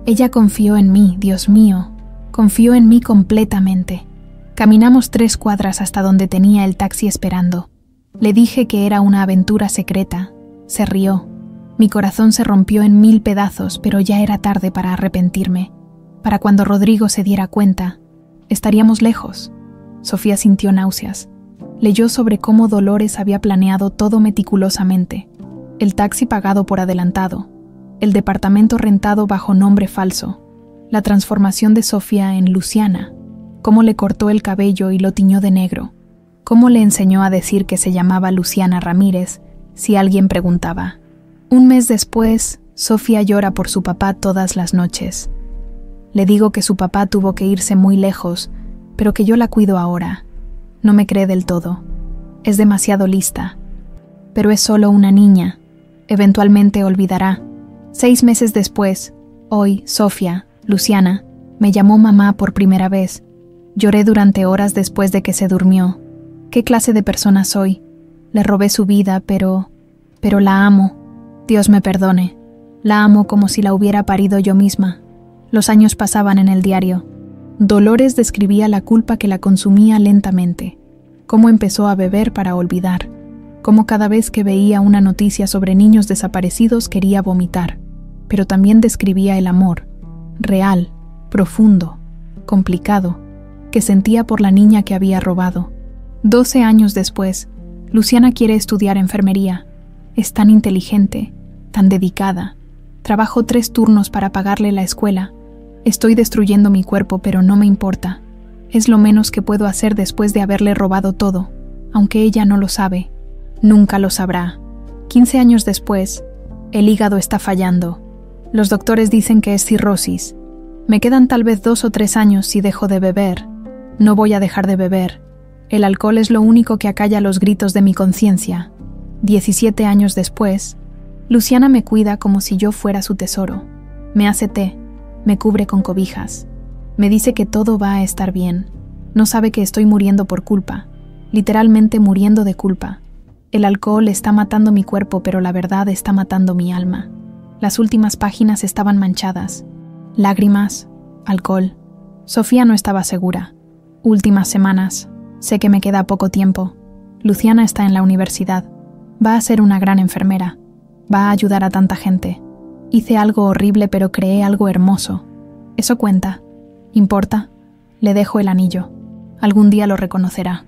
Ella confió en mí, Dios mío, confió en mí completamente. Caminamos 3 cuadras hasta donde tenía el taxi esperando. Le dije que era una aventura secreta. Se rió. Mi corazón se rompió en 1000 pedazos, pero ya era tarde para arrepentirme. Para cuando Rodrigo se diera cuenta, estaríamos lejos. Sofía sintió náuseas. Leyó sobre cómo Dolores había planeado todo meticulosamente. El taxi pagado por adelantado, el departamento rentado bajo nombre falso, la transformación de Sofía en Luciana, cómo le cortó el cabello y lo tiñó de negro, cómo le enseñó a decir que se llamaba Luciana Ramírez si alguien preguntaba. Un mes después, Sofía llora por su papá todas las noches. Le digo que su papá tuvo que irse muy lejos, pero que yo la cuido ahora. No me cree del todo. Es demasiado lista. Pero es solo una niña. Eventualmente olvidará. 6 meses después, hoy, Sofía, Luciana, me llamó mamá por primera vez. Lloré durante horas después de que se durmió. ¿Qué clase de persona soy? Le robé su vida, pero la amo. Dios me perdone. La amo como si la hubiera parido yo misma. Los años pasaban en el diario. Dolores describía la culpa que la consumía lentamente, cómo empezó a beber para olvidar, cómo cada vez que veía una noticia sobre niños desaparecidos quería vomitar, pero también describía el amor, real, profundo, complicado, que sentía por la niña que había robado. 12 años después, Luciana quiere estudiar enfermería. Es tan inteligente, tan dedicada. Trabajo 3 turnos para pagarle la escuela. Estoy destruyendo mi cuerpo, pero no me importa. Es lo menos que puedo hacer después de haberle robado todo, aunque ella no lo sabe. Nunca lo sabrá. 15 años después, el hígado está fallando. Los doctores dicen que es cirrosis. Me quedan tal vez 2 o 3 años si dejo de beber. No voy a dejar de beber. El alcohol es lo único que acalla los gritos de mi conciencia. 17 años después, Luciana me cuida como si yo fuera su tesoro. Me hace té, me cubre con cobijas. Me dice que todo va a estar bien. No sabe que estoy muriendo por culpa, literalmente muriendo de culpa. El alcohol está matando mi cuerpo, pero la verdad está matando mi alma. Las últimas páginas estaban manchadas. Lágrimas, alcohol. Sofía no estaba segura. Últimas semanas. Sé que me queda poco tiempo. Luciana está en la universidad. Va a ser una gran enfermera. Va a ayudar a tanta gente. Hice algo horrible, pero creé algo hermoso. Eso cuenta. ¿Importa? Le dejo el anillo. Algún día lo reconocerá.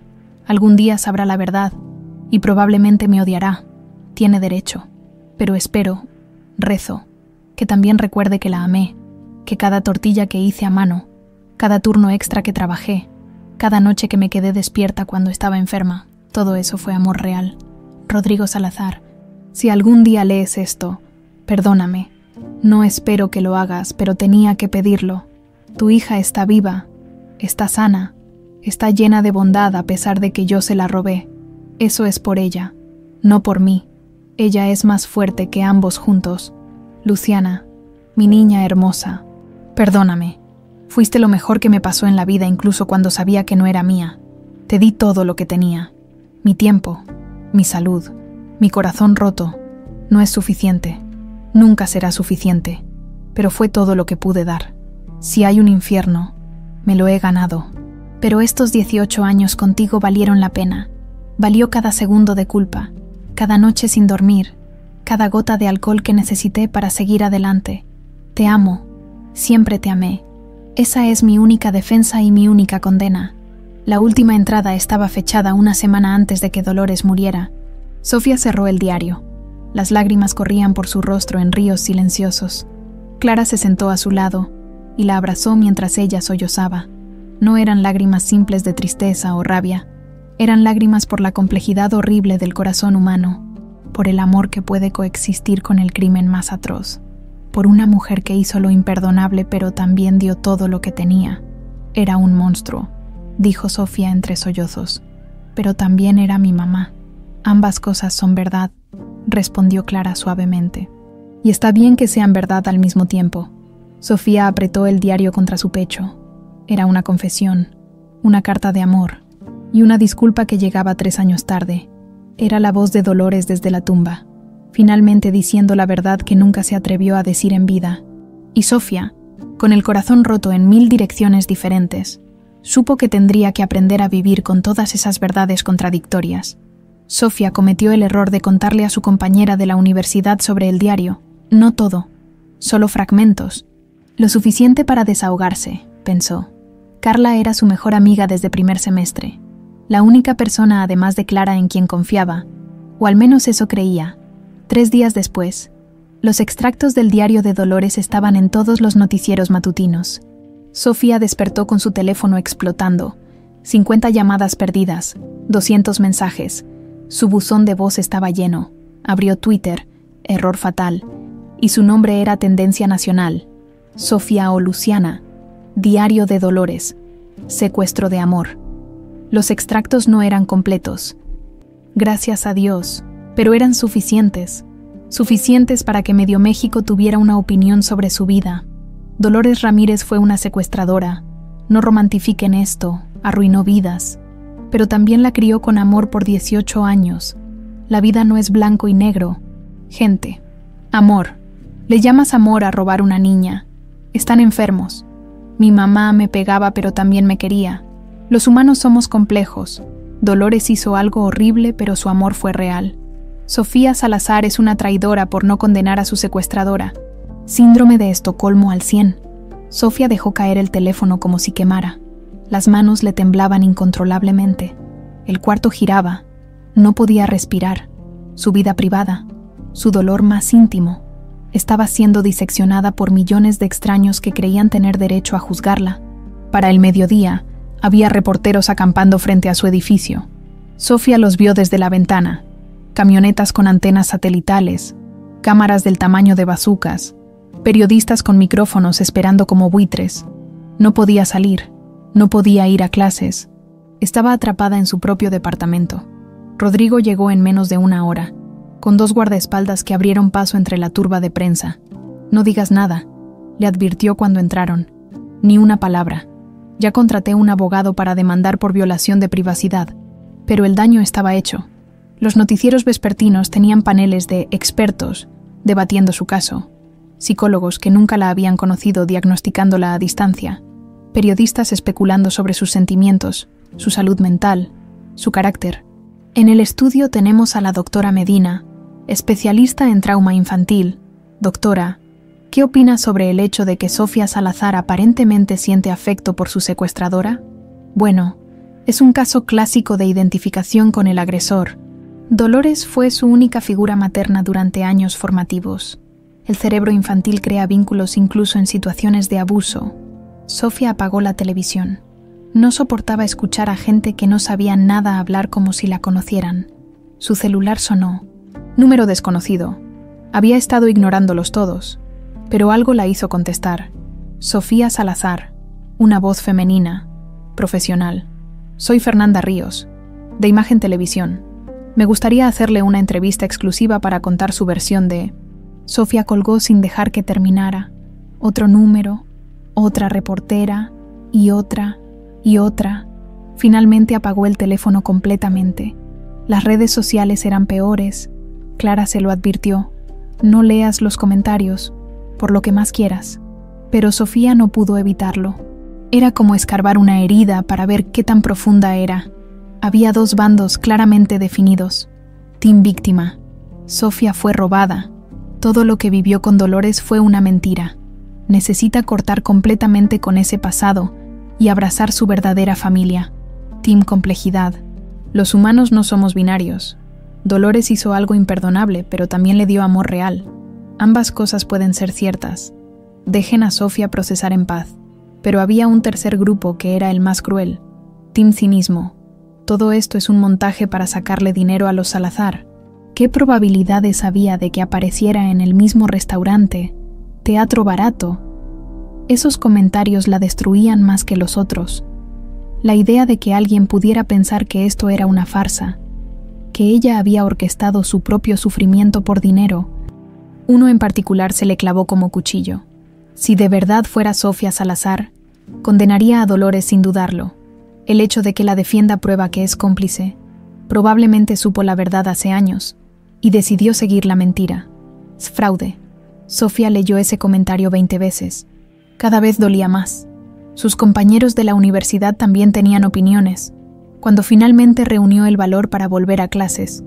Algún día sabrá la verdad. Y probablemente me odiará. Tiene derecho. Pero espero, rezo, que también recuerde que la amé, que cada tortilla que hice a mano, cada turno extra que trabajé, cada noche que me quedé despierta cuando estaba enferma, todo eso fue amor real. Rodrigo Salazar, si algún día lees esto, perdóname. No espero que lo hagas, pero tenía que pedirlo. Tu hija está viva, está sana, está llena de bondad a pesar de que yo se la robé. Eso es por ella, no por mí. Ella es más fuerte que ambos juntos. Luciana, mi niña hermosa, perdóname. Fuiste lo mejor que me pasó en la vida, incluso cuando sabía que no era mía. Te di todo lo que tenía. Mi tiempo, mi salud, mi corazón roto. No es suficiente. Nunca será suficiente. Pero fue todo lo que pude dar. Si hay un infierno, me lo he ganado. Pero estos 18 años contigo valieron la pena. Valió cada segundo de culpa, cada noche sin dormir, cada gota de alcohol que necesité para seguir adelante. Te amo. Siempre te amé. Esa es mi única defensa y mi única condena. La última entrada estaba fechada una semana antes de que Dolores muriera. Sofía cerró el diario. Las lágrimas corrían por su rostro en ríos silenciosos. Clara se sentó a su lado y la abrazó mientras ella sollozaba. No eran lágrimas simples de tristeza o rabia. Eran lágrimas por la complejidad horrible del corazón humano, por el amor que puede coexistir con el crimen más atroz. Por una mujer que hizo lo imperdonable pero también dio todo lo que tenía. Era un monstruo, dijo Sofía entre sollozos. Pero también era mi mamá. Ambas cosas son verdad, respondió Clara suavemente. Y está bien que sean verdad al mismo tiempo. Sofía apretó el diario contra su pecho. Era una confesión, una carta de amor, y una disculpa que llegaba 3 años tarde. Era la voz de Dolores desde la tumba, finalmente diciendo la verdad que nunca se atrevió a decir en vida. Y Sofía, con el corazón roto en 1000 direcciones diferentes, supo que tendría que aprender a vivir con todas esas verdades contradictorias. Sofía cometió el error de contarle a su compañera de la universidad sobre el diario. No todo, solo fragmentos. Lo suficiente para desahogarse, pensó. Carla era su mejor amiga desde primer semestre. La única persona además de Clara en quien confiaba, o al menos eso creía. 3 días después, los extractos del diario de Dolores estaban en todos los noticieros matutinos. Sofía despertó con su teléfono explotando. 50 llamadas perdidas, 200 mensajes. Su buzón de voz estaba lleno. Abrió Twitter, error fatal, y su nombre era tendencia nacional. Sofía o Luciana, diario de Dolores, secuestro de amor. Los extractos no eran completos. Gracias a Dios, pero eran suficientes para que Medio México tuviera una opinión sobre su vida. Dolores Ramírez fue una secuestradora. No romantifiquen esto, arruinó vidas. Pero también la crió con amor por 18 años. La vida no es blanco y negro. Gente, amor. Le llamas amor a robar una niña. Están enfermos. Mi mamá me pegaba pero también me quería. Los humanos somos complejos. Dolores hizo algo horrible, pero su amor fue real. Sofía Salazar es una traidora por no condenar a su secuestradora. Síndrome de Estocolmo al 100. Sofía dejó caer el teléfono como si quemara. Las manos le temblaban incontrolablemente. El cuarto giraba. No podía respirar. Su vida privada, su dolor más íntimo, estaba siendo diseccionada por millones de extraños que creían tener derecho a juzgarla. Para el mediodía, había reporteros acampando frente a su edificio. Sofía los vio desde la ventana. Camionetas con antenas satelitales, cámaras del tamaño de bazucas, periodistas con micrófonos esperando como buitres. No podía salir, no podía ir a clases. Estaba atrapada en su propio departamento. Rodrigo llegó en menos de una hora, con 2 guardaespaldas que abrieron paso entre la turba de prensa. «No digas nada», le advirtió cuando entraron. «Ni una palabra. Ya contraté un abogado para demandar por violación de privacidad, pero el daño estaba hecho». Los noticieros vespertinos tenían paneles de expertos debatiendo su caso, psicólogos que nunca la habían conocido diagnosticándola a distancia, periodistas especulando sobre sus sentimientos, su salud mental, su carácter. En el estudio tenemos a la doctora Medina, especialista en trauma infantil. Doctora, ¿qué opina sobre el hecho de que Sofía Salazar aparentemente siente afecto por su secuestradora? Bueno, es un caso clásico de identificación con el agresor. Dolores fue su única figura materna durante años formativos. El cerebro infantil crea vínculos incluso en situaciones de abuso. Sofía apagó la televisión. No soportaba escuchar a gente que no sabía nada hablar como si la conocieran. Su celular sonó. Número desconocido. Había estado ignorándolos todos, pero algo la hizo contestar. Sofía Salazar, una voz femenina, profesional. Soy Fernanda Ríos, de Imagen Televisión. Me gustaría hacerle una entrevista exclusiva para contar su versión de... Sofía colgó sin dejar que terminara. Otro número, otra reportera, y otra, y otra. Finalmente apagó el teléfono completamente. Las redes sociales eran peores. Clara se lo advirtió. No leas los comentarios, por lo que más quieras. Pero Sofía no pudo evitarlo. Era como escarbar una herida para ver qué tan profunda era. Había 2 bandos claramente definidos. Team víctima. Sofía fue robada. Todo lo que vivió con Dolores fue una mentira. Necesita cortar completamente con ese pasado y abrazar su verdadera familia. Team complejidad. Los humanos no somos binarios. Dolores hizo algo imperdonable, pero también le dio amor real. Ambas cosas pueden ser ciertas. Dejen a Sofía procesar en paz. Pero había un tercer grupo que era el más cruel. Team cinismo. Todo esto es un montaje para sacarle dinero a los Salazar. ¿Qué probabilidades había de que apareciera en el mismo restaurante? Teatro barato. Esos comentarios la destruían más que los otros. La idea de que alguien pudiera pensar que esto era una farsa, que ella había orquestado su propio sufrimiento por dinero. Uno en particular se le clavó como cuchillo. Si de verdad fuera Sofía Salazar, condenaría a Dolores sin dudarlo. El hecho de que la defienda prueba que es cómplice. Probablemente supo la verdad hace años y decidió seguir la mentira. Es fraude. Sofía leyó ese comentario 20 veces. Cada vez dolía más. Sus compañeros de la universidad también tenían opiniones. Cuando finalmente reunió el valor para volver a clases,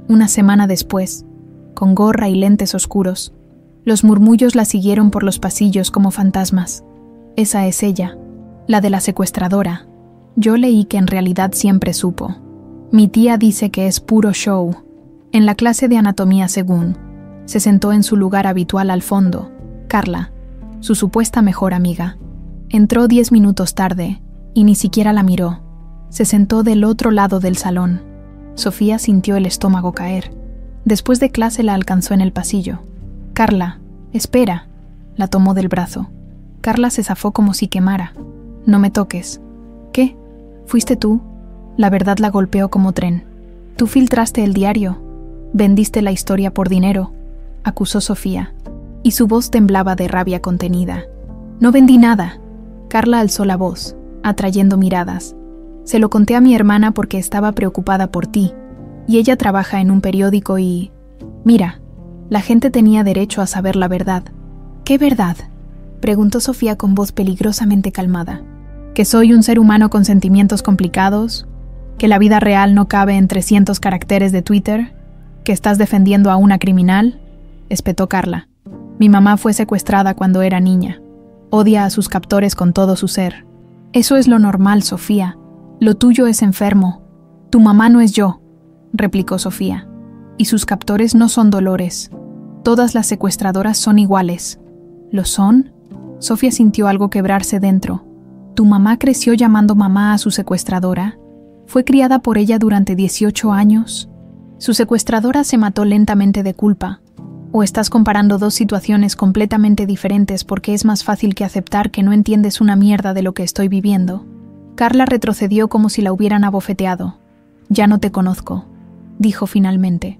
una semana después, con gorra y lentes oscuros, los murmullos la siguieron por los pasillos como fantasmas. Esa es ella, la de la secuestradora. Yo leí que en realidad siempre supo. Mi tía dice que es puro show. En la clase de anatomía según, se sentó en su lugar habitual al fondo, Carla, su supuesta mejor amiga. Entró 10 minutos tarde y ni siquiera la miró. Se sentó del otro lado del salón. Sofía sintió el estómago caer. Después de clase la alcanzó en el pasillo. «Carla, espera», la tomó del brazo. Carla se zafó como si quemara. «No me toques». «¿Qué? ¿Fuiste tú?» La verdad la golpeó como tren. «Tú filtraste el diario. Vendiste la historia por dinero», acusó Sofía, y su voz temblaba de rabia contenida. «No vendí nada». Carla alzó la voz, atrayendo miradas. «Se lo conté a mi hermana porque estaba preocupada por ti, y ella trabaja en un periódico y... Mira, la gente tenía derecho a saber la verdad». «¿Qué verdad?», preguntó Sofía con voz peligrosamente calmada. «Que soy un ser humano con sentimientos complicados, que la vida real no cabe en 300 caracteres de Twitter, que estás defendiendo a una criminal», espetó Carla. «Mi mamá fue secuestrada cuando era niña. Odia a sus captores con todo su ser». «Eso es lo normal, Sofía. Lo tuyo es enfermo. Tu mamá no es yo», replicó Sofía. «Y sus captores no son Dolores. Todas las secuestradoras son iguales». «¿Lo son?». Sofía sintió algo quebrarse dentro. «¿Tu mamá creció llamando mamá a su secuestradora? ¿Fue criada por ella durante 18 años? Su secuestradora se mató lentamente de culpa. ¿O estás comparando 2 situaciones completamente diferentes porque es más fácil que aceptar que no entiendes una mierda de lo que estoy viviendo?». Carla retrocedió como si la hubieran abofeteado. «Ya no te conozco», dijo finalmente.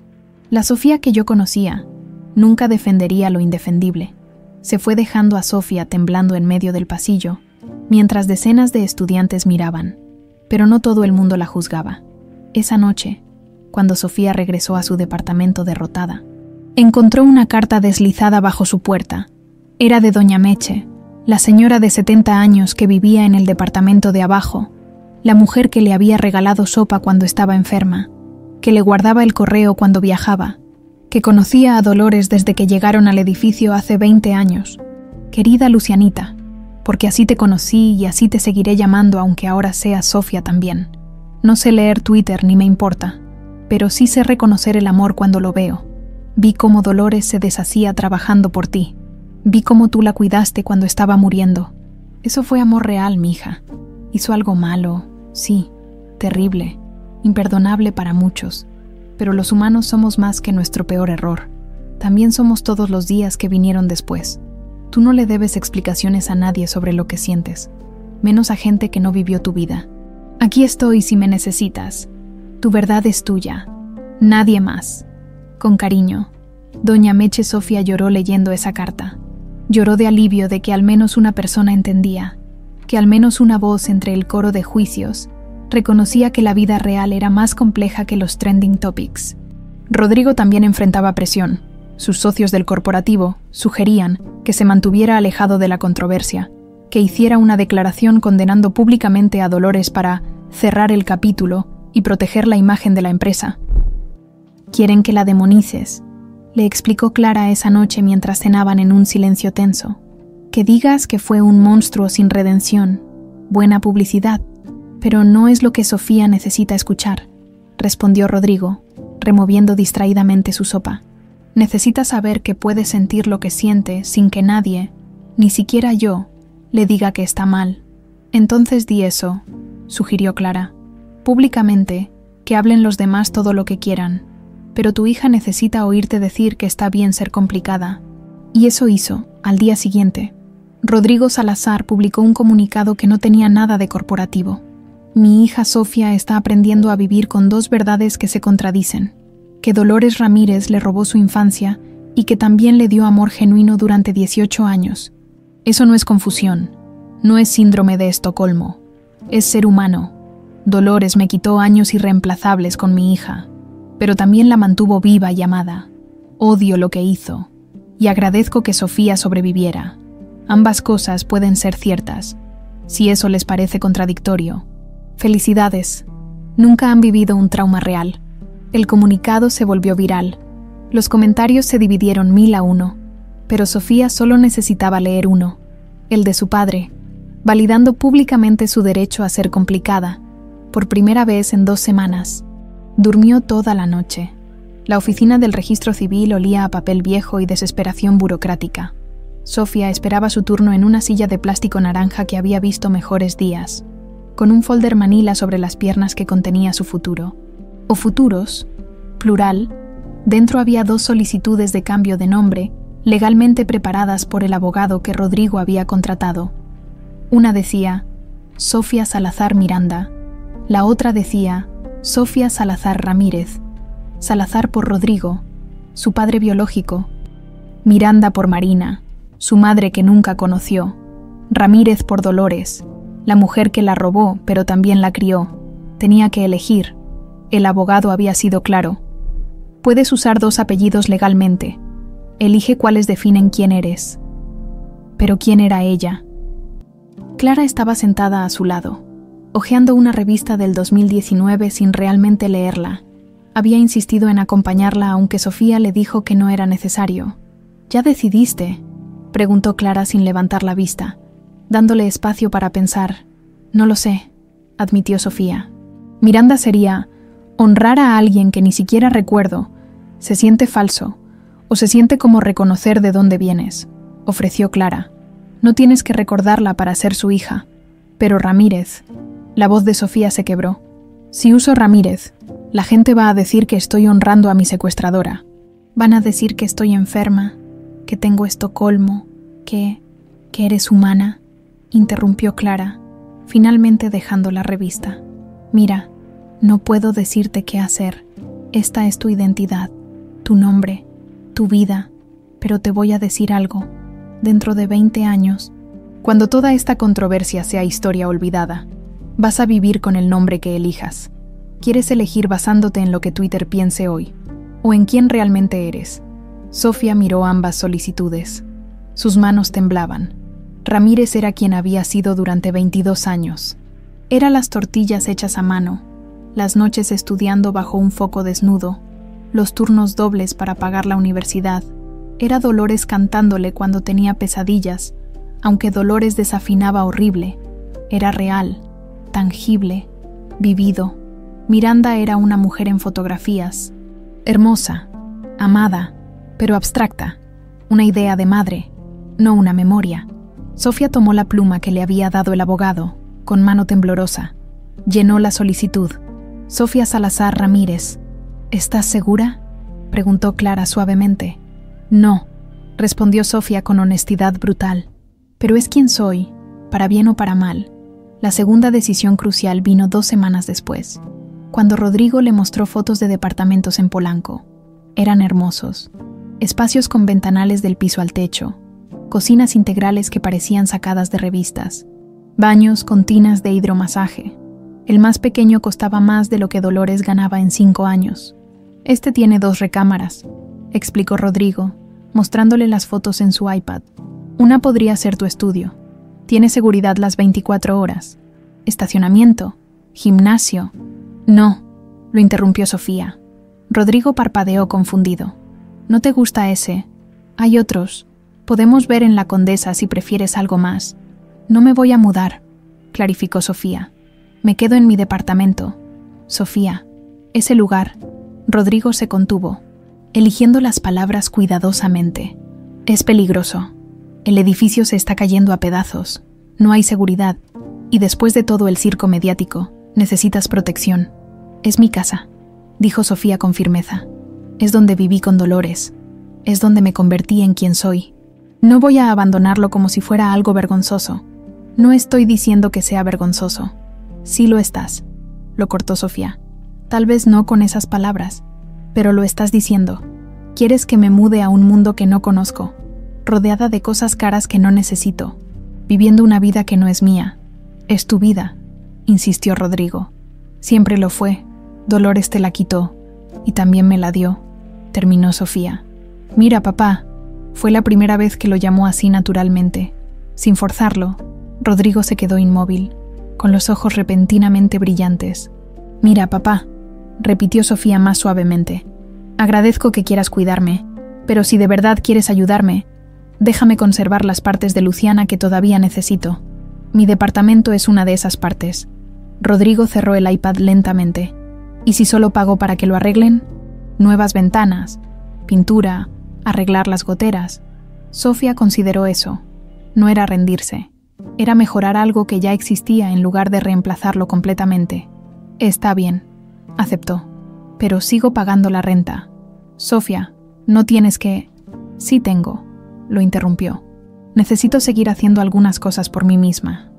La Sofía que yo conocía nunca defendería lo indefendible. Se fue dejando a Sofía temblando en medio del pasillo, mientras decenas de estudiantes miraban. Pero no todo el mundo la juzgaba. Esa noche, cuando Sofía regresó a su departamento derrotada, encontró una carta deslizada bajo su puerta. Era de doña Meche, la señora de 70 años que vivía en el departamento de abajo, la mujer que le había regalado sopa cuando estaba enferma, que le guardaba el correo cuando viajaba, que conocía a Dolores desde que llegaron al edificio hace 20 años. Querida Lucianita, porque así te conocí y así te seguiré llamando aunque ahora seas Sofía también. No sé leer Twitter ni me importa, pero sí sé reconocer el amor cuando lo veo. Vi cómo Dolores se deshacía trabajando por ti. Vi cómo tú la cuidaste cuando estaba muriendo. Eso fue amor real, mija. Hizo algo malo, sí, terrible, imperdonable para muchos. Pero los humanos somos más que nuestro peor error. También somos todos los días que vinieron después. Tú no le debes explicaciones a nadie sobre lo que sientes, menos a gente que no vivió tu vida. Aquí estoy si me necesitas. Tu verdad es tuya. Nadie más. Con cariño. Doña Meche. Sofía lloró leyendo esa carta. Lloró de alivio de que al menos una persona entendía, que al menos una voz entre el coro de juicios reconocía que la vida real era más compleja que los trending topics. Rodrigo también enfrentaba presión. Sus socios del corporativo sugerían que se mantuviera alejado de la controversia, que hiciera una declaración condenando públicamente a Dolores para cerrar el capítulo y proteger la imagen de la empresa. «Quieren que la demonices», le explicó Clara esa noche mientras cenaban en un silencio tenso. «Que digas que fue un monstruo sin redención. Buena publicidad. Pero no es lo que Sofía necesita escuchar», respondió Rodrigo, removiendo distraídamente su sopa. «Necesita saber que puede sentir lo que siente sin que nadie, ni siquiera yo, le diga que está mal. Entonces di eso», sugirió Clara. «Públicamente, que hablen los demás todo lo que quieran. Pero tu hija necesita oírte decir que está bien ser complicada». Y eso hizo, al día siguiente. Rodrigo Salazar publicó un comunicado que no tenía nada de corporativo. «Mi hija Sofía está aprendiendo a vivir con dos verdades que se contradicen. Que Dolores Ramírez le robó su infancia y que también le dio amor genuino durante 18 años. Eso no es confusión, no es síndrome de Estocolmo, es ser humano. Dolores me quitó años irreemplazables con mi hija, pero también la mantuvo viva y amada. Odio lo que hizo, y agradezco que Sofía sobreviviera. Ambas cosas pueden ser ciertas, si eso les parece contradictorio. Felicidades, nunca han vivido un trauma real». El comunicado se volvió viral. Los comentarios se dividieron 1000 a 1, pero Sofía solo necesitaba leer uno, el de su padre, validando públicamente su derecho a ser complicada, por primera vez en 2 semanas. Durmió toda la noche. La oficina del registro civil olía a papel viejo y desesperación burocrática. Sofía esperaba su turno en una silla de plástico naranja que había visto mejores días, con un folder manila sobre las piernas que contenía su futuro. O futuros, plural. Dentro había 2 solicitudes de cambio de nombre, legalmente preparadas por el abogado que Rodrigo había contratado. Una decía Sofía Salazar Miranda, la otra decía Sofía Salazar Ramírez, Salazar por Rodrigo, su padre biológico, Miranda por Marina, su madre que nunca conoció, Ramírez por Dolores, la mujer que la robó pero también la crió. Tenía que elegir. El abogado había sido claro. Puedes usar 2 apellidos legalmente. Elige cuáles definen quién eres. Pero ¿quién era ella? Clara estaba sentada a su lado, hojeando una revista del 2019 sin realmente leerla. Había insistido en acompañarla aunque Sofía le dijo que no era necesario. ¿Ya decidiste?, preguntó Clara sin levantar la vista, dándole espacio para pensar. No lo sé, admitió Sofía. Miranda sería honrar a alguien que ni siquiera recuerdo. Se siente falso, o se siente como reconocer de dónde vienes, ofreció Clara. No tienes que recordarla para ser su hija. Pero Ramírez, la voz de Sofía se quebró. Si uso Ramírez, la gente va a decir que estoy honrando a mi secuestradora. Van a decir que estoy enferma, que tengo Estocolmo, que eres humana, interrumpió Clara. finalmente dejando la revista. Mira, no puedo decirte qué hacer. Esta es tu identidad, tu nombre, tu vida, pero te voy a decir algo. Dentro de 20 años, cuando toda esta controversia sea historia olvidada, vas a vivir con el nombre que elijas. ¿Quieres elegir basándote en lo que Twitter piense hoy? ¿O en quién realmente eres? Sofía miró ambas solicitudes. Sus manos temblaban. Ramírez era quien había sido durante 22 años. Era las tortillas hechas a mano, las noches estudiando bajo un foco desnudo, los turnos dobles para pagar la universidad. Era Dolores cantándole cuando tenía pesadillas, aunque Dolores desafinaba horrible. Era real, tangible, vivido. Miranda era una mujer en fotografías, hermosa, amada, pero abstracta, una idea de madre, no una memoria. Sofía tomó la pluma que le había dado el abogado, con mano temblorosa. Llenó la solicitud. Sofía Salazar Ramírez. ¿Estás segura?, preguntó Clara suavemente. No, respondió Sofía con honestidad brutal. Pero es quien soy, para bien o para mal. La segunda decisión crucial vino 2 semanas después, cuando Rodrigo le mostró fotos de departamentos en Polanco. Eran hermosos. Espacios con ventanales del piso al techo, cocinas integrales que parecían sacadas de revistas, baños con tinas de hidromasaje. El más pequeño costaba más de lo que Dolores ganaba en 5 años. Este tiene 2 recámaras, explicó Rodrigo, mostrándole las fotos en su iPad. Una podría ser tu estudio. Tiene seguridad las 24 horas. Estacionamiento, gimnasio. No, lo interrumpió Sofía. Rodrigo parpadeó confundido. ¿No te gusta ese? Hay otros. Podemos ver en la Condesa si prefieres algo más. No me voy a mudar, clarificó Sofía. Me quedo en mi departamento. Sofía, ese lugar. Rodrigo se contuvo, eligiendo las palabras cuidadosamente. Es peligroso. El edificio se está cayendo a pedazos. No hay seguridad. Y después de todo el circo mediático, necesitas protección. Es mi casa, dijo Sofía con firmeza. Es donde viví con Dolores. Es donde me convertí en quien soy. No voy a abandonarlo como si fuera algo vergonzoso. No estoy diciendo que sea vergonzoso. Sí lo estás, lo cortó Sofía. Tal vez no con esas palabras, pero lo estás diciendo. Quieres que me mude a un mundo que no conozco, rodeada de cosas caras que no necesito, viviendo una vida que no es mía. Es tu vida, insistió Rodrigo. Siempre lo fue. Dolores te la quitó, y también me la dio, terminó Sofía. Mira, papá, fue la primera vez que lo llamó así naturalmente. Sin forzarlo, Rodrigo se quedó inmóvil, con los ojos repentinamente brillantes. Mira, papá, repitió Sofía más suavemente. Agradezco que quieras cuidarme, pero si de verdad quieres ayudarme, déjame conservar las partes de Luciana que todavía necesito. Mi departamento es una de esas partes. Rodrigo cerró el iPad lentamente. ¿Y si solo pago para que lo arreglen? Nuevas ventanas, pintura, arreglar las goteras. Sofía consideró eso. No era rendirse. Era mejorar algo que ya existía en lugar de reemplazarlo completamente. Está bien, aceptó. Pero sigo pagando la renta. Sofía, no tienes que... Sí tengo, lo interrumpió. Necesito seguir haciendo algunas cosas por mí misma.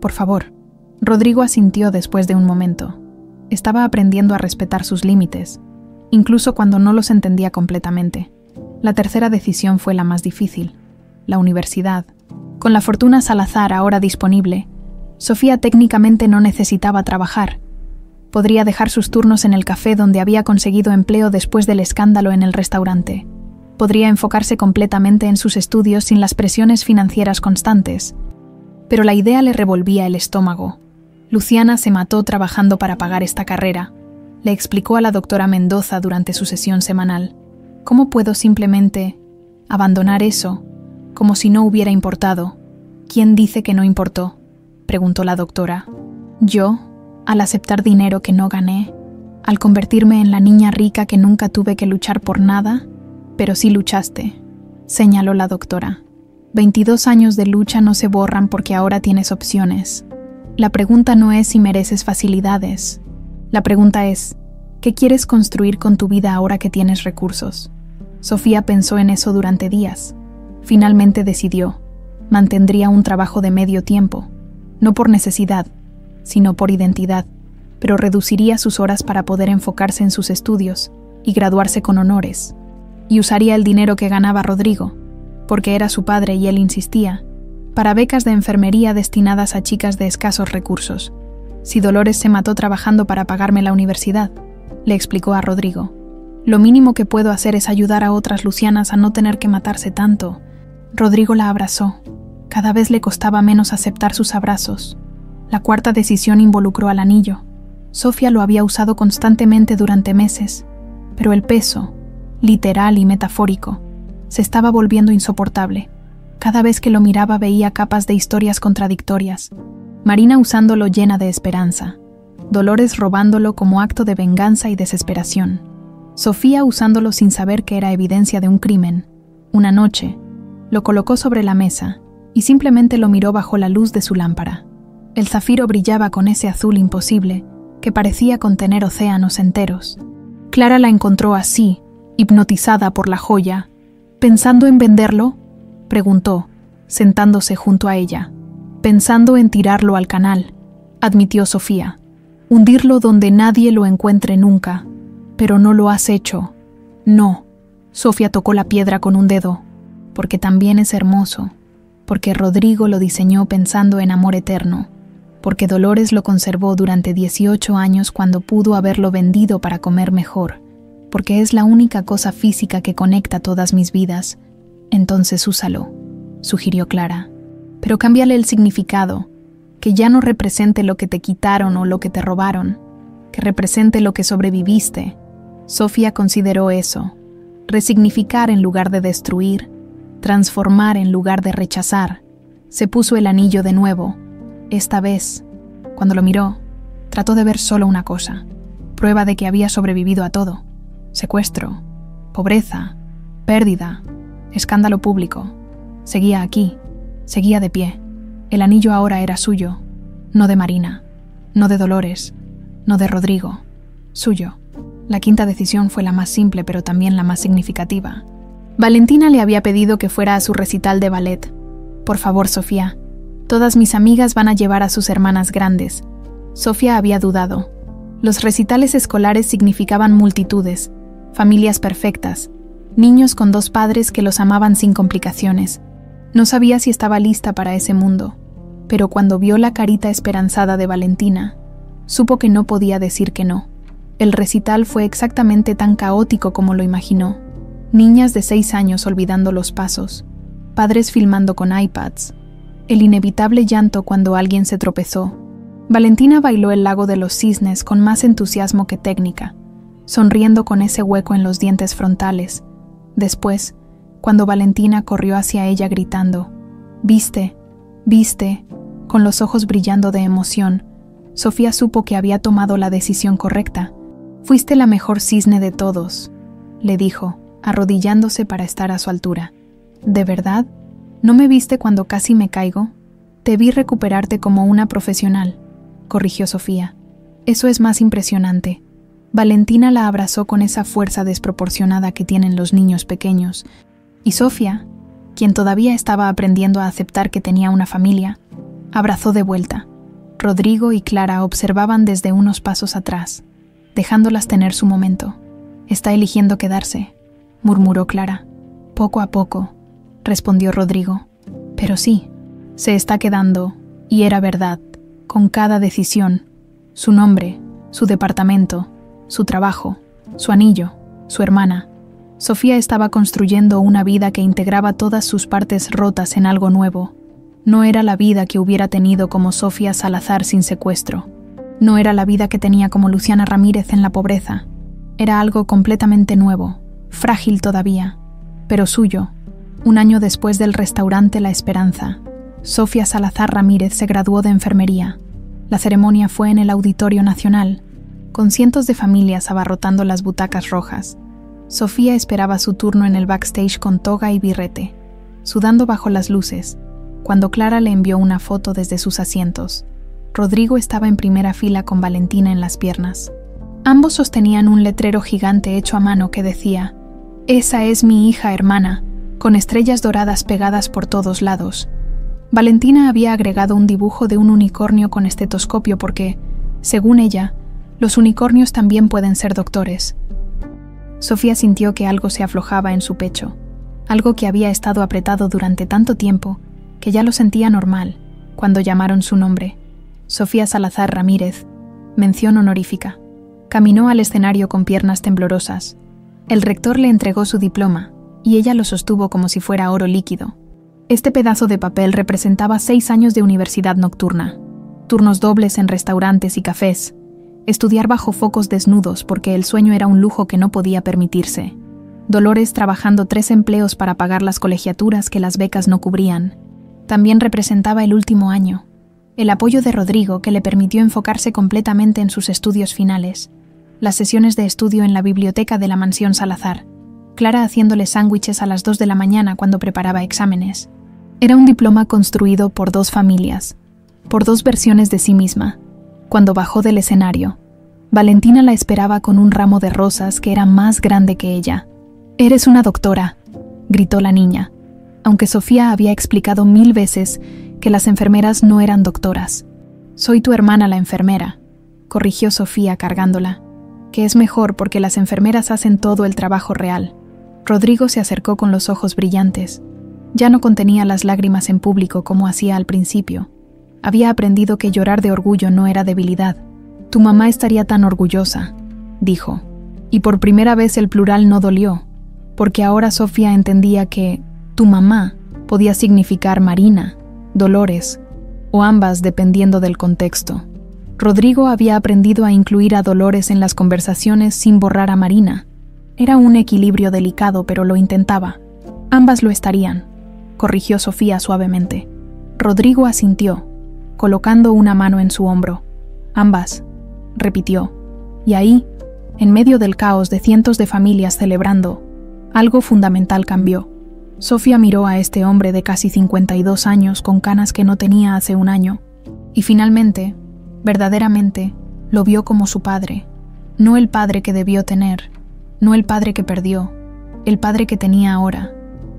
Por favor. Rodrigo asintió después de un momento. Estaba aprendiendo a respetar sus límites, incluso cuando no los entendía completamente. La tercera decisión fue la más difícil, la universidad. Con la fortuna Salazar ahora disponible, Sofía técnicamente no necesitaba trabajar. Podría dejar sus turnos en el café donde había conseguido empleo después del escándalo en el restaurante. Podría enfocarse completamente en sus estudios sin las presiones financieras constantes. Pero la idea le revolvía el estómago. Luciana se mató trabajando para pagar esta carrera, le explicó a la doctora Mendoza durante su sesión semanal. ¿Cómo puedo simplemente abandonar eso, como si no hubiera importado? ¿Quién dice que no importó?, preguntó la doctora. Yo, al aceptar dinero que no gané, al convertirme en la niña rica que nunca tuve que luchar por nada, pero sí luchaste, señaló la doctora. 22 años de lucha no se borran porque ahora tienes opciones. La pregunta no es si mereces facilidades. La pregunta es, ¿qué quieres construir con tu vida ahora que tienes recursos? Sofía pensó en eso durante días. Finalmente decidió, mantendría un trabajo de medio tiempo, no por necesidad, sino por identidad, pero reduciría sus horas para poder enfocarse en sus estudios y graduarse con honores, y usaría el dinero que ganaba Rodrigo, porque era su padre y él insistía, para becas de enfermería destinadas a chicas de escasos recursos. Si Dolores se mató trabajando para pagarme la universidad, le explicó a Rodrigo. Lo mínimo que puedo hacer es ayudar a otras Lucianas a no tener que matarse tanto. Rodrigo la abrazó. Cada vez le costaba menos aceptar sus abrazos. La cuarta decisión involucró al anillo. Sofía lo había usado constantemente durante meses, pero el peso, literal y metafórico, se estaba volviendo insoportable. Cada vez que lo miraba veía capas de historias contradictorias. Marina usándolo llena de esperanza. Dolores robándolo como acto de venganza y desesperación. Sofía usándolo sin saber que era evidencia de un crimen. Una noche, lo colocó sobre la mesa y simplemente lo miró bajo la luz de su lámpara. El zafiro brillaba con ese azul imposible que parecía contener océanos enteros. Clara la encontró así, hipnotizada por la joya. ¿Pensando en venderlo?, preguntó, sentándose junto a ella. Pensando en tirarlo al canal, admitió Sofía. Hundirlo donde nadie lo encuentre nunca. Pero no lo has hecho. No. Sofía tocó la piedra con un dedo. Porque también es hermoso. Porque Rodrigo lo diseñó pensando en amor eterno. Porque Dolores lo conservó durante 18 años cuando pudo haberlo vendido para comer mejor. Porque es la única cosa física que conecta todas mis vidas. Entonces úsalo, sugirió Clara. Pero cámbiale el significado, que ya no represente lo que te quitaron o lo que te robaron, que represente lo que sobreviviste. Sofía consideró eso, resignificar en lugar de destruir, transformar en lugar de rechazar. Se puso el anillo de nuevo. Esta vez, cuando lo miró, trató de ver solo una cosa, prueba de que había sobrevivido a todo. Secuestro, pobreza, pérdida, escándalo público. Seguía aquí, seguía de pie. El anillo ahora era suyo, no de Marina, no de Dolores, no de Rodrigo, suyo. La quinta decisión fue la más simple, pero también la más significativa. Valentina le había pedido que fuera a su recital de ballet. Por favor, Sofía, todas mis amigas van a llevar a sus hermanas grandes. Sofía había dudado. Los recitales escolares significaban multitudes, familias perfectas, niños con 2 padres que los amaban sin complicaciones. No sabía si estaba lista para ese mundo, pero cuando vio la carita esperanzada de Valentina, supo que no podía decir que no. El recital fue exactamente tan caótico como lo imaginó. Niñas de 6 años olvidando los pasos, padres filmando con iPads, el inevitable llanto cuando alguien se tropezó. Valentina bailó el lago de los cisnes con más entusiasmo que técnica, sonriendo con ese hueco en los dientes frontales. Después, cuando Valentina corrió hacia ella gritando, «¡Viste! ¡Viste!», con los ojos brillando de emoción, Sofía supo que había tomado la decisión correcta. «Fuiste la mejor cisne de todos», le dijo, arrodillándose para estar a su altura. «¿De verdad? ¿No me viste cuando casi me caigo? Te vi recuperarte como una profesional», corrigió Sofía. «Eso es más impresionante». Valentina la abrazó con esa fuerza desproporcionada que tienen los niños pequeños, y Sofía, quien todavía estaba aprendiendo a aceptar que tenía una familia, abrazó de vuelta. Rodrigo y Clara observaban desde unos pasos atrás, dejándolas tener su momento. «Está eligiendo quedarse», murmuró Clara. «Poco a poco», respondió Rodrigo. «Pero sí, se está quedando, y era verdad, con cada decisión, su nombre, su departamento, su trabajo, su anillo, su hermana. Sofía estaba construyendo una vida que integraba todas sus partes rotas en algo nuevo. No era la vida que hubiera tenido como Sofía Salazar sin secuestro. No era la vida que tenía como Luciana Ramírez en la pobreza. Era algo completamente nuevo, frágil todavía, pero suyo. Un año después del restaurante La Esperanza, Sofía Salazar Ramírez se graduó de enfermería. La ceremonia fue en el Auditorio Nacional, con cientos de familias abarrotando las butacas rojas. Sofía esperaba su turno en el backstage con toga y birrete, sudando bajo las luces, cuando Clara le envió una foto desde sus asientos. Rodrigo estaba en primera fila con Valentina en las piernas. Ambos sostenían un letrero gigante hecho a mano que decía: «Esa es mi hija hermana», con estrellas doradas pegadas por todos lados. Valentina había agregado un dibujo de un unicornio con estetoscopio porque, según ella, los unicornios también pueden ser doctores. Sofía sintió que algo se aflojaba en su pecho, algo que había estado apretado durante tanto tiempo que ya lo sentía normal cuando llamaron su nombre. Sofía Salazar Ramírez, mención honorífica. Caminó al escenario con piernas temblorosas. El rector le entregó su diploma y ella lo sostuvo como si fuera oro líquido. Este pedazo de papel representaba 6 años de universidad nocturna, turnos dobles en restaurantes y cafés, estudiar bajo focos desnudos porque el sueño era un lujo que no podía permitirse, Dolores trabajando 3 empleos para pagar las colegiaturas que las becas no cubrían. También representaba el último año, el apoyo de Rodrigo que le permitió enfocarse completamente en sus estudios finales, las sesiones de estudio en la biblioteca de la mansión Salazar, Clara haciéndole sándwiches a las 2 de la mañana cuando preparaba exámenes. Era un diploma construido por 2 familias, por 2 versiones de sí misma. Cuando bajó del escenario, Valentina la esperaba con un ramo de rosas que era más grande que ella. «Eres una doctora», gritó la niña, aunque Sofía había explicado 1000 veces que las enfermeras no eran doctoras. «Soy tu hermana la enfermera», corrigió Sofía cargándola, «que es mejor porque las enfermeras hacen todo el trabajo real». Rodrigo se acercó con los ojos brillantes. Ya no contenía las lágrimas en público como hacía al principio. Había aprendido que llorar de orgullo no era debilidad. «Tu mamá estaría tan orgullosa», dijo. Y por primera vez el plural no dolió, porque ahora Sofía entendía que «tu mamá» podía significar Marina, Dolores, o ambas dependiendo del contexto. Rodrigo había aprendido a incluir a Dolores en las conversaciones sin borrar a Marina. Era un equilibrio delicado, pero lo intentaba. «Ambas lo estarían», corrigió Sofía suavemente. Rodrigo asintió, colocando una mano en su hombro. «Ambas», repitió. Y ahí, en medio del caos de cientos de familias celebrando, algo fundamental cambió. Sofía miró a este hombre de casi 52 años con canas que no tenía hace un año, y finalmente, verdaderamente, lo vio como su padre. No el padre que debió tener, no el padre que perdió, el padre que tenía ahora,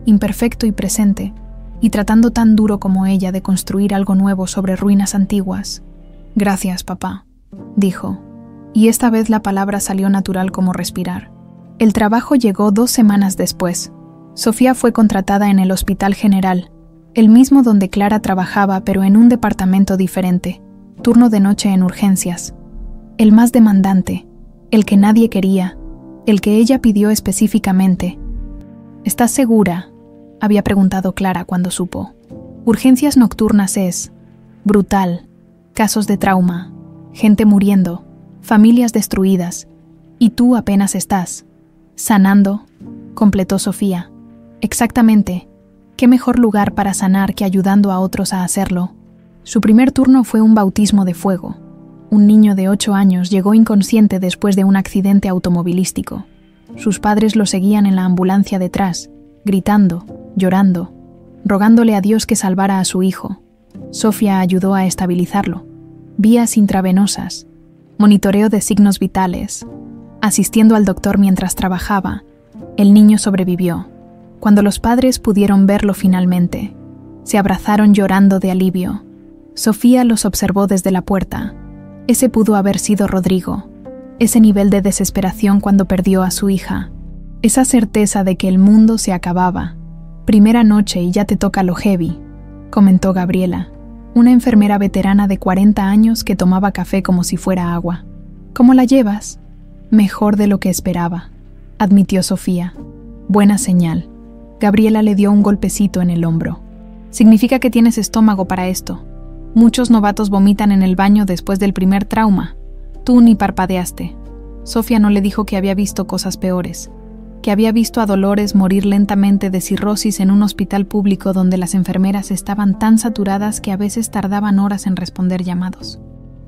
imperfecto y presente, y tratando tan duro como ella de construir algo nuevo sobre ruinas antiguas. «Gracias, papá», dijo, y esta vez la palabra salió natural como respirar. El trabajo llegó 2 semanas después. Sofía fue contratada en el Hospital General, el mismo donde Clara trabajaba pero en un departamento diferente, turno de noche en urgencias. El más demandante, el que nadie quería, el que ella pidió específicamente. «¿Estás segura?», había preguntado Clara cuando supo. «Urgencias nocturnas es brutal, casos de trauma, gente muriendo, familias destruidas, y tú apenas estás sanando», completó Sofía. «Exactamente. ¿Qué mejor lugar para sanar que ayudando a otros a hacerlo?» Su primer turno fue un bautismo de fuego. Un niño de 8 años llegó inconsciente después de un accidente automovilístico. Sus padres lo seguían en la ambulancia detrás, gritando, llorando, rogándole a Dios que salvara a su hijo. Sofía ayudó a estabilizarlo. Vías intravenosas, monitoreo de signos vitales. Asistiendo al doctor mientras trabajaba, el niño sobrevivió. Cuando los padres pudieron verlo finalmente, se abrazaron llorando de alivio. Sofía los observó desde la puerta. Ese pudo haber sido Rodrigo. Ese nivel de desesperación cuando perdió a su hija. Esa certeza de que el mundo se acababa. «Primera noche y ya te toca lo heavy», comentó Gabriela, una enfermera veterana de 40 años que tomaba café como si fuera agua. «¿Cómo la llevas?» «Mejor de lo que esperaba», admitió Sofía. «Buena señal». Gabriela le dio un golpecito en el hombro. «Significa que tienes estómago para esto. Muchos novatos vomitan en el baño después del primer trauma. Tú ni parpadeaste». Sofía no le dijo que había visto cosas peores, que había visto a Dolores morir lentamente de cirrosis en un hospital público donde las enfermeras estaban tan saturadas que a veces tardaban horas en responder llamados,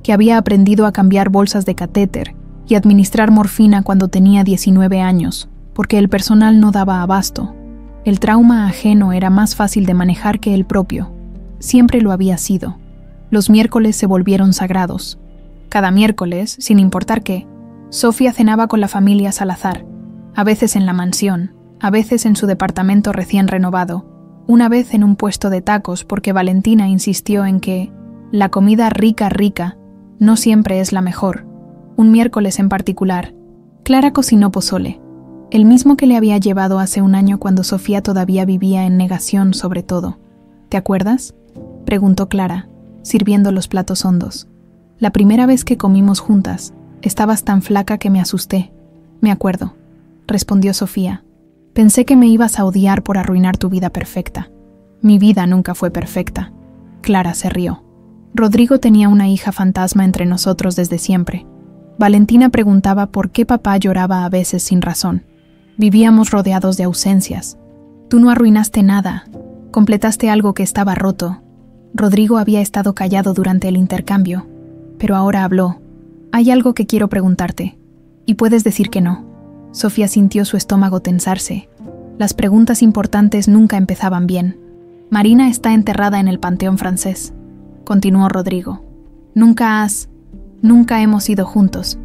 que había aprendido a cambiar bolsas de catéter y administrar morfina cuando tenía 19 años, porque el personal no daba abasto. El trauma ajeno era más fácil de manejar que el propio. Siempre lo había sido. Los miércoles se volvieron sagrados. Cada miércoles, sin importar qué, Sofía cenaba con la familia Salazar, a veces en la mansión, a veces en su departamento recién renovado, Una vez en un puesto de tacos porque Valentina insistió en que la comida rica no siempre es la mejor. Un miércoles en particular, Clara cocinó pozole, el mismo que le había llevado hace un año cuando Sofía todavía vivía en negación sobre todo. ¿Te acuerdas?, preguntó Clara, sirviendo los platos hondos. La primera vez que comimos juntas, estabas tan flaca que me asusté. Me acuerdo, respondió Sofía. Pensé que me ibas a odiar por arruinar tu vida perfecta. Mi vida nunca fue perfecta. Clara se rió. Rodrigo tenía una hija fantasma entre nosotros desde siempre. Valentina preguntaba por qué papá lloraba a veces sin razón. Vivíamos rodeados de ausencias. Tú no arruinaste nada. Completaste algo que estaba roto. Rodrigo había estado callado durante el intercambio, pero ahora habló. Hay algo que quiero preguntarte, y puedes decir que no. Sofía sintió su estómago tensarse. Las preguntas importantes nunca empezaban bien. Marina está enterrada en el Panteón francés, continuó Rodrigo. Nunca hemos ido juntos.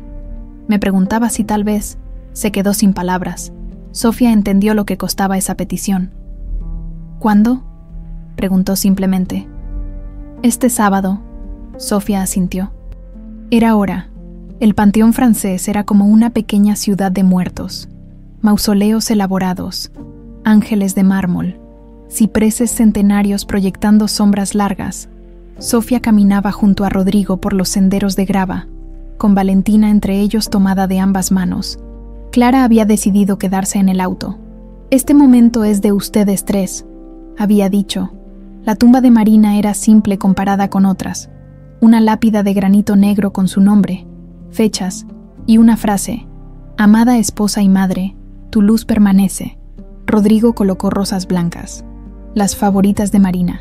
Me preguntaba si tal vez... Se quedó sin palabras. Sofía entendió lo que costaba esa petición. ¿Cuándo?, preguntó simplemente. Este sábado, Sofía asintió. Era hora. El Panteón francés era como una pequeña ciudad de muertos. Mausoleos elaborados, ángeles de mármol, cipreses centenarios proyectando sombras largas. Sofía caminaba junto a Rodrigo por los senderos de grava, con Valentina entre ellos tomada de ambas manos. Clara había decidido quedarse en el auto. Este momento es de ustedes tres, había dicho. La tumba de Marina era simple comparada con otras. Una lápida de granito negro con su nombre, fechas y una frase: amada esposa y madre, tu luz permanece. Rodrigo colocó rosas blancas, las favoritas de Marina.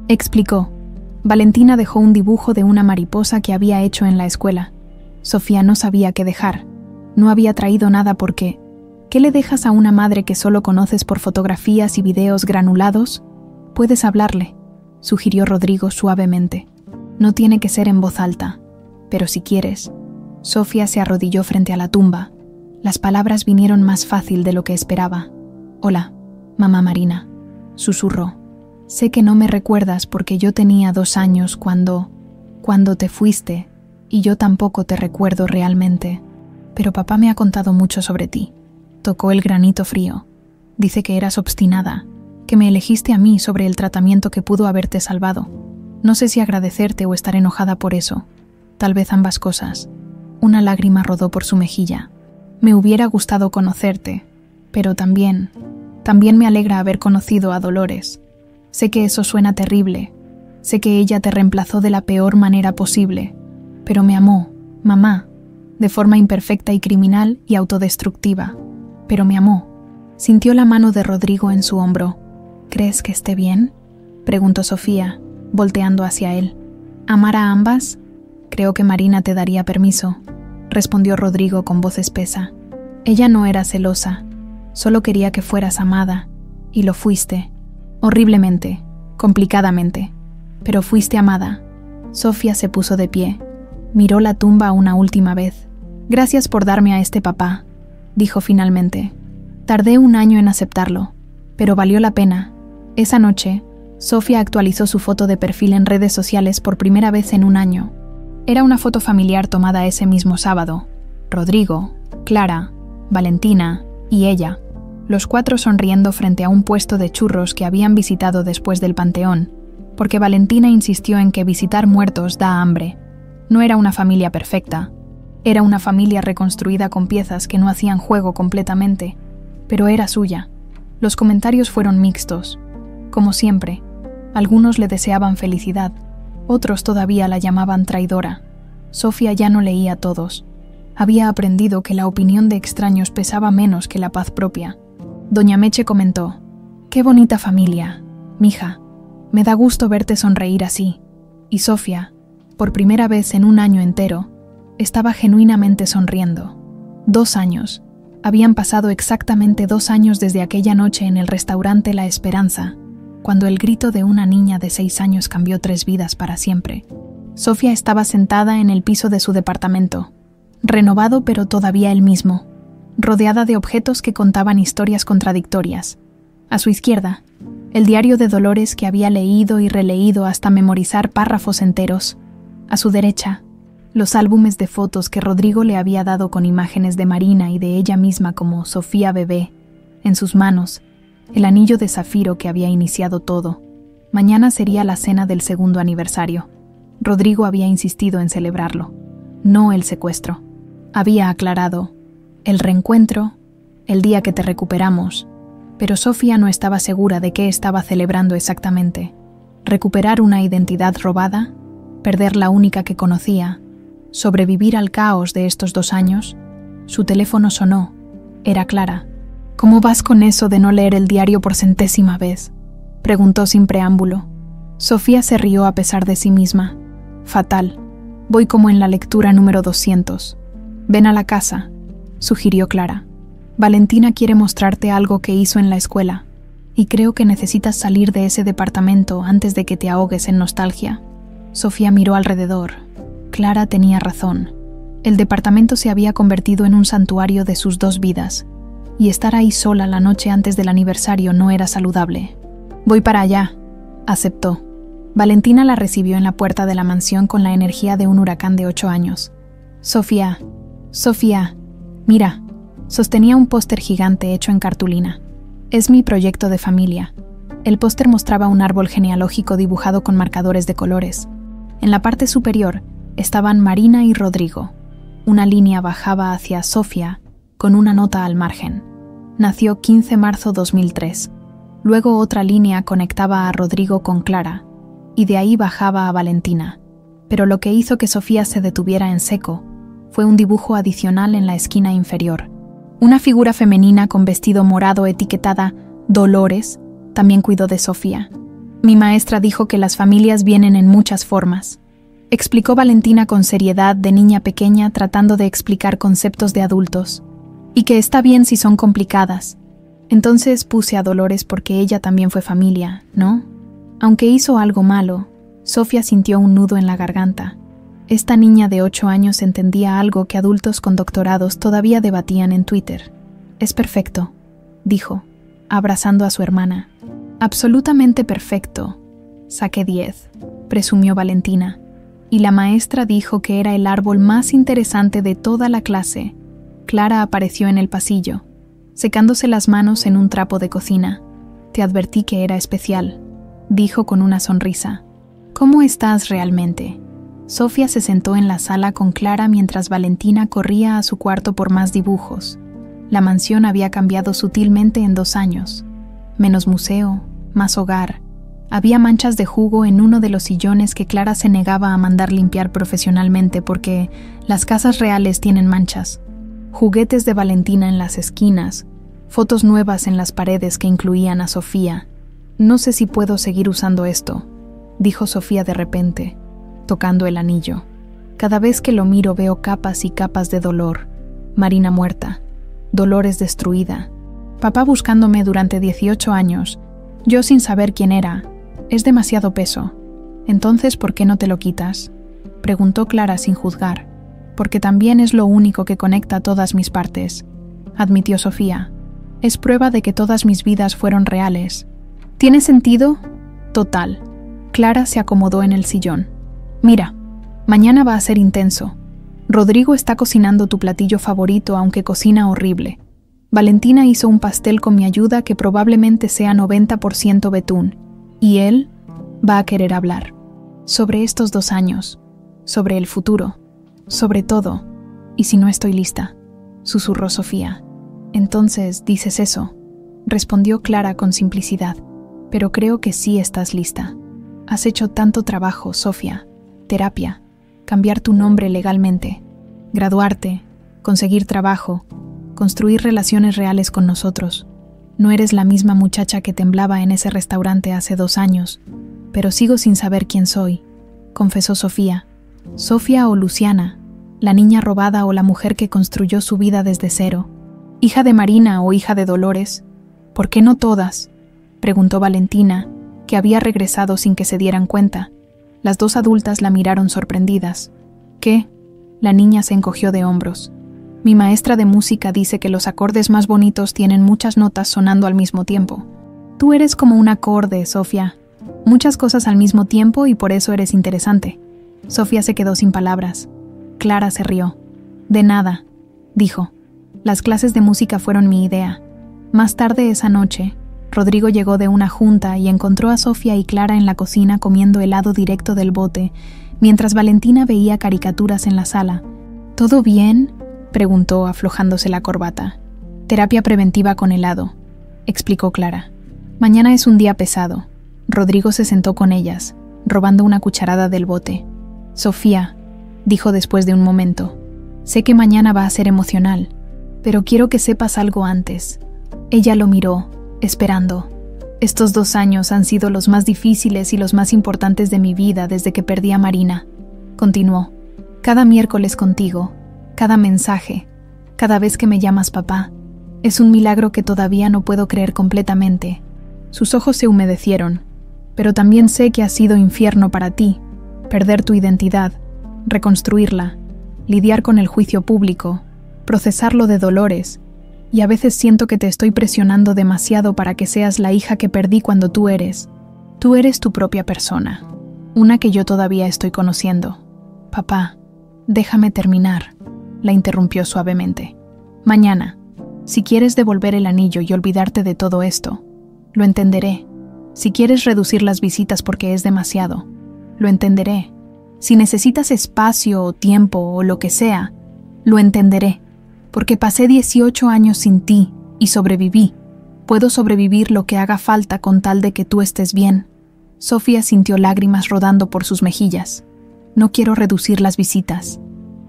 Explicó. Valentina dejó un dibujo de una mariposa que había hecho en la escuela. Sofía no sabía qué dejar. No había traído nada porque... ¿Qué le dejas a una madre que solo conoces por fotografías y videos granulados? Puedes hablarle, sugirió Rodrigo suavemente. No tiene que ser en voz alta, pero si quieres. Sofía se arrodilló frente a la tumba. Las palabras vinieron más fácil de lo que esperaba. Hola, mamá Marina, susurró. Sé que no me recuerdas porque yo tenía 2 años cuando te fuiste, y yo tampoco te recuerdo realmente. Pero papá me ha contado mucho sobre ti. Tocó el granito frío. Dice que eras obstinada, que me elegiste a mí sobre el tratamiento que pudo haberte salvado. No sé si agradecerte o estar enojada por eso. Tal vez ambas cosas. Una lágrima rodó por su mejilla. Me hubiera gustado conocerte, pero también me alegra haber conocido a Dolores. Sé que eso suena terrible. Sé que ella te reemplazó de la peor manera posible. Pero me amó, mamá, de forma imperfecta y criminal y autodestructiva. Pero me amó. Sintió la mano de Rodrigo en su hombro. ¿Crees que esté bien?, preguntó Sofía, volteando hacia él. ¿Amar a ambas? Creo que Marina te daría permiso, respondió Rodrigo con voz espesa. Ella no era celosa, solo quería que fueras amada, y lo fuiste. Horriblemente, complicadamente, pero fuiste amada. Sofía se puso de pie. Miró la tumba una última vez. Gracias por darme a este papá, dijo finalmente. Tardé 1 año en aceptarlo, pero valió la pena. Esa noche, Sofía actualizó su foto de perfil en redes sociales por primera vez en 1 año. Era una foto familiar tomada ese mismo sábado. Rodrigo, Clara, Valentina y ella, los 4 sonriendo frente a un puesto de churros que habían visitado después del panteón, porque Valentina insistió en que visitar muertos da hambre. No era una familia perfecta. Era una familia reconstruida con piezas que no hacían juego completamente, pero era suya. Los comentarios fueron mixtos. Como siempre, algunos le deseaban felicidad, otros todavía la llamaban traidora. Sofía ya no leía todos. Había aprendido que la opinión de extraños pesaba menos que la paz propia. Doña Meche comentó: «Qué bonita familia, mija. Me da gusto verte sonreír así». Y Sofía, por primera vez en 1 año entero, estaba genuinamente sonriendo. 2 años. Habían pasado exactamente 2 años desde aquella noche en el restaurante La Esperanza, cuando el grito de una niña de 6 años cambió 3 vidas para siempre. Sofía estaba sentada en el piso de su departamento, renovado pero todavía el mismo, rodeada de objetos que contaban historias contradictorias. A su izquierda, El diario de Dolores que había leído y releído hasta memorizar párrafos enteros. A su derecha, los álbumes de fotos que Rodrigo le había dado con imágenes de Marina y de ella misma como Sofía bebé. En sus manos, el anillo de zafiro que había iniciado todo. Mañana sería la cena del 2º aniversario. Rodrigo había insistido en celebrarlo, no el secuestro. Había aclarado, el reencuentro, el día que te recuperamos, pero Sofía no estaba segura de qué estaba celebrando exactamente. Recuperar una identidad robada, perder la única que conocía, sobrevivir al caos de estos 2 años. Su teléfono sonó. Era Clara. «¿Cómo vas con eso de no leer el diario por 100ª vez?», preguntó sin preámbulo. Sofía se rió a pesar de sí misma. «Fatal. Voy como en la lectura número 200. Ven a la casa», sugirió Clara. «Valentina quiere mostrarte algo que hizo en la escuela, y creo que necesitas salir de ese departamento antes de que te ahogues en nostalgia». Sofía miró alrededor. Clara tenía razón. El departamento se había convertido en un santuario de sus 2 vidas, y estar ahí sola la noche antes del aniversario no era saludable. «Voy para allá», aceptó. Valentina la recibió en la puerta de la mansión con la energía de un huracán de 8 años. «Sofía, mira», sostenía un póster gigante hecho en cartulina. «Es mi proyecto de familia». El póster mostraba un árbol genealógico dibujado con marcadores de colores. En la parte superior estaban Marina y Rodrigo. Una línea bajaba hacia Sofía con una nota al margen. Nació 15 de marzo 2003. Luego otra línea conectaba a Rodrigo con Clara, y de ahí bajaba a Valentina. Pero lo que hizo que Sofía se detuviera en seco fue un dibujo adicional en la esquina inferior. Una figura femenina con vestido morado etiquetada Dolores también cuidó de Sofía. «Mi maestra dijo que las familias vienen en muchas formas», explicó Valentina con seriedad de niña pequeña tratando de explicar conceptos de adultos, «y que está bien si son complicadas». Entonces puse a Dolores porque ella también fue familia, ¿no? Aunque hizo algo malo, Sofía sintió un nudo en la garganta. Esta niña de 8 años entendía algo que adultos con doctorados todavía debatían en Twitter. «Es perfecto», dijo, abrazando a su hermana. «Absolutamente perfecto. Saqué 10», presumió Valentina. Y la maestra dijo que era el árbol más interesante de toda la clase. Clara apareció en el pasillo, secándose las manos en un trapo de cocina. «Te advertí que era especial», dijo con una sonrisa. «¿Cómo estás realmente?». Sofía se sentó en la sala con Clara mientras Valentina corría a su cuarto por más dibujos. La mansión había cambiado sutilmente en 2 años. Menos museo, más hogar. Había manchas de jugo en uno de los sillones que Clara se negaba a mandar limpiar profesionalmente porque las casas reales tienen manchas. Juguetes de Valentina en las esquinas, fotos nuevas en las paredes que incluían a Sofía. «No sé si puedo seguir usando esto», dijo Sofía de repente, tocando el anillo. «Cada vez que lo miro veo capas y capas de dolor. Marina muerta, Dolores destruida, papá buscándome durante 18 años, yo sin saber quién era. Es demasiado peso. Entonces, ¿por qué no te lo quitas?», preguntó Clara sin juzgar. «Porque también es lo único que conecta todas mis partes», admitió Sofía. «Es prueba de que todas mis vidas fueron reales». «¿Tiene sentido?». «Total». Clara se acomodó en el sillón. «Mira, mañana va a ser intenso. Rodrigo está cocinando tu platillo favorito, aunque cocina horrible. Valentina hizo un pastel con mi ayuda que probablemente sea 90% betún. Y él va a querer hablar. Sobre estos 2 años. Sobre el futuro. Sobre todo. ¿Y si no estoy lista?», susurró Sofía. «Entonces, ¿dices eso?», respondió Clara con simplicidad. «Pero creo que sí estás lista. Has hecho tanto trabajo, Sofía. Terapia. Cambiar tu nombre legalmente. Graduarte. Conseguir trabajo. Construir relaciones reales con nosotros. No eres la misma muchacha que temblaba en ese restaurante hace 2 años, pero sigo sin saber quién soy», confesó Sofía. «Sofía o Luciana, la niña robada o la mujer que construyó su vida desde cero. Hija de Marina o hija de Dolores. ¿Por qué no todas?», preguntó Valentina, que había regresado sin que se dieran cuenta. Las 2 adultas la miraron sorprendidas. «¿Qué?». La niña se encogió de hombros. «Mi maestra de música dice que los acordes más bonitos tienen muchas notas sonando al mismo tiempo. Tú eres como un acorde, Sofía. Muchas cosas al mismo tiempo y por eso eres interesante. Sofía se quedó sin palabras. Clara se rió. De nada, dijo. Las clases de música fueron mi idea. Más tarde esa noche, Rodrigo llegó de una junta y encontró a Sofía y Clara en la cocina comiendo helado directo del bote, mientras Valentina veía caricaturas en la sala. ¿Todo bien?, preguntó aflojándose la corbata. Terapia preventiva con helado, explicó Clara. Mañana es un día pesado. Rodrigo se sentó con ellas, robando una cucharada del bote. Sofía, dijo después de un momento, sé que mañana va a ser emocional, pero quiero que sepas algo antes. Ella lo miró, esperando. Estos 2 años han sido los más difíciles y los más importantes de mi vida desde que perdí a Marina. Continuó. Cada miércoles contigo, cada mensaje, cada vez que me llamas papá. Es un milagro que todavía no puedo creer completamente. Sus ojos se humedecieron, pero también sé que ha sido infierno para ti, perder tu identidad, reconstruirla, lidiar con el juicio público, procesarlo de dolores, y a veces siento que te estoy presionando demasiado para que seas la hija que perdí cuando tú eres. Tú eres tu propia persona, una que yo todavía estoy conociendo. Papá, déjame terminar, la interrumpió suavemente. Mañana, si quieres devolver el anillo y olvidarte de todo esto, lo entenderé. Si quieres reducir las visitas porque es demasiado, lo entenderé. Si necesitas espacio o tiempo o lo que sea, lo entenderé. Porque pasé 18 años sin ti y sobreviví. Puedo sobrevivir lo que haga falta con tal de que tú estés bien. Sofía sintió lágrimas rodando por sus mejillas. No quiero reducir las visitas,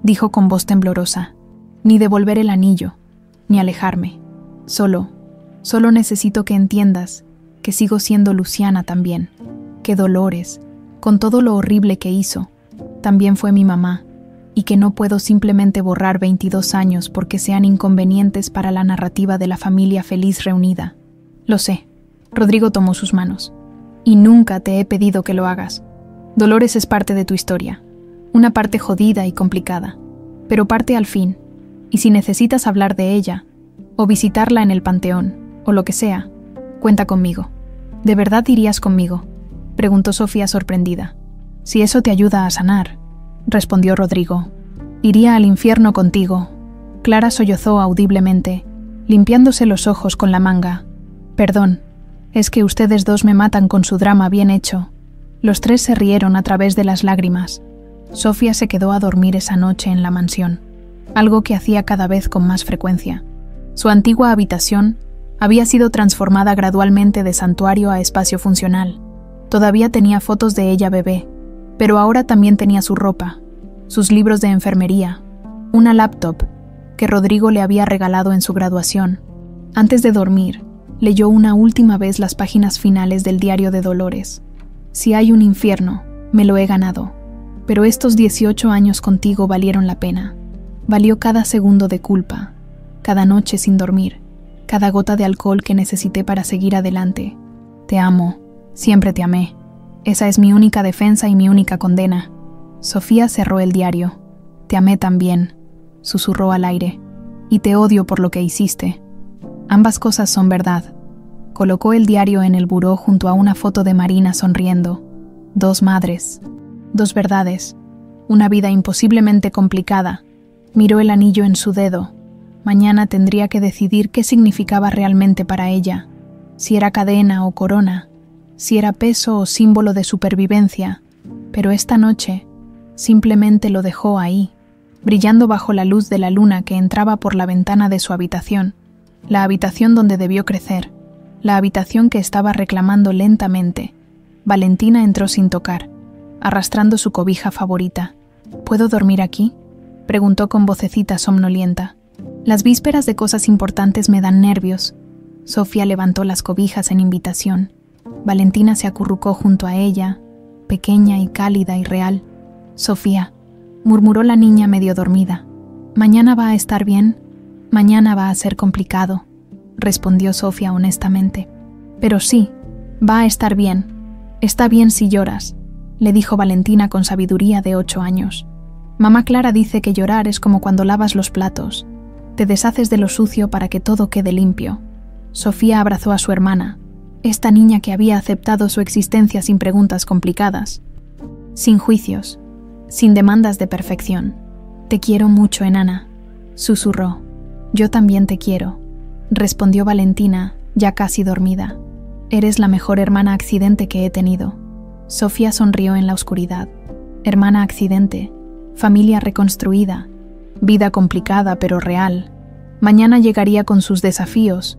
dijo con voz temblorosa, ni devolver el anillo, ni alejarme. Solo necesito que entiendas que sigo siendo Luciana también, que Dolores, con todo lo horrible que hizo, también fue mi mamá, y que no puedo simplemente borrar 22 años porque sean inconvenientes para la narrativa de la familia feliz reunida. Lo sé. Rodrigo tomó sus manos. Y nunca te he pedido que lo hagas. Dolores es parte de tu historia. Una parte jodida y complicada. Pero parte al fin. Y si necesitas hablar de ella, o visitarla en el panteón, o lo que sea, cuenta conmigo. ¿De verdad irías conmigo?, preguntó Sofía sorprendida. Si eso te ayuda a sanar, respondió Rodrigo. Iría al infierno contigo. Clara sollozó audiblemente, limpiándose los ojos con la manga. Perdón, es que ustedes dos me matan con su drama bien hecho. Los tres se rieron a través de las lágrimas. Sofía se quedó a dormir esa noche en la mansión, algo que hacía cada vez con más frecuencia. Su antigua habitación había sido transformada gradualmente de santuario a espacio funcional. Todavía tenía fotos de ella bebé, pero ahora también tenía su ropa, sus libros de enfermería, una laptop que Rodrigo le había regalado en su graduación. Antes de dormir, leyó una última vez las páginas finales del diario de Dolores. Si hay un infierno, me lo he ganado, pero estos 18 años contigo valieron la pena. Valió cada segundo de culpa, cada noche sin dormir, cada gota de alcohol que necesité para seguir adelante. Te amo, siempre te amé. Esa es mi única defensa y mi única condena. Sofía cerró el diario. Te amé también, susurró al aire. Y te odio por lo que hiciste. Ambas cosas son verdad. Colocó el diario en el buró junto a una foto de Marina sonriendo. 2 madres, 2 verdades, una vida imposiblemente complicada. Miró el anillo en su dedo. Mañana tendría que decidir qué significaba realmente para ella. Si era cadena o corona, si era peso o símbolo de supervivencia, pero esta noche simplemente lo dejó ahí, brillando bajo la luz de la luna que entraba por la ventana de su habitación, la habitación donde debió crecer, la habitación que estaba reclamando lentamente. Valentina entró sin tocar, arrastrando su cobija favorita. ¿Puedo dormir aquí?, preguntó con vocecita somnolienta. Las vísperas de cosas importantes me dan nervios. Sofía levantó las cobijas en invitación. Valentina se acurrucó junto a ella, pequeña y cálida y real. Sofía, murmuró la niña medio dormida. Mañana va a estar bien, mañana va a ser complicado, respondió Sofía honestamente. Pero sí, va a estar bien. Está bien si lloras, le dijo Valentina con sabiduría de 8 años. Mamá Clara dice que llorar es como cuando lavas los platos. Te deshaces de lo sucio para que todo quede limpio. Sofía abrazó a su hermana. Esta niña que había aceptado su existencia sin preguntas complicadas, sin juicios, sin demandas de perfección. «Te quiero mucho, enana», susurró. «Yo también te quiero», respondió Valentina, ya casi dormida. «Eres la mejor hermana accidente que he tenido». Sofía sonrió en la oscuridad. Hermana accidente, familia reconstruida, vida complicada pero real. Mañana llegaría con sus desafíos,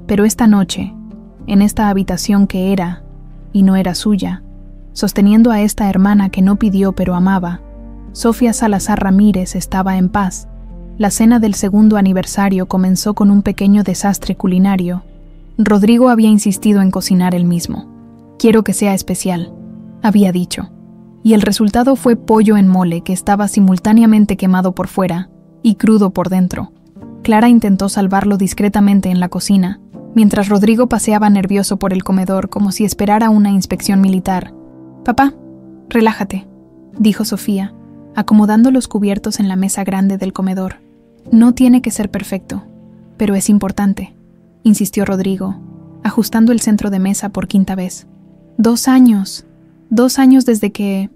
pero esta noche, en esta habitación que era, y no era suya, sosteniendo a esta hermana que no pidió pero amaba, Sofía Salazar Ramírez estaba en paz. La cena del segundo aniversario comenzó con un pequeño desastre culinario. Rodrigo había insistido en cocinar él mismo. «Quiero que sea especial», había dicho. Y el resultado fue pollo en mole que estaba simultáneamente quemado por fuera y crudo por dentro. Clara intentó salvarlo discretamente en la cocina, mientras Rodrigo paseaba nervioso por el comedor como si esperara una inspección militar. «Papá, relájate», dijo Sofía, acomodando los cubiertos en la mesa grande del comedor. «No tiene que ser perfecto, pero es importante», insistió Rodrigo, ajustando el centro de mesa por quinta vez. 2 años desde que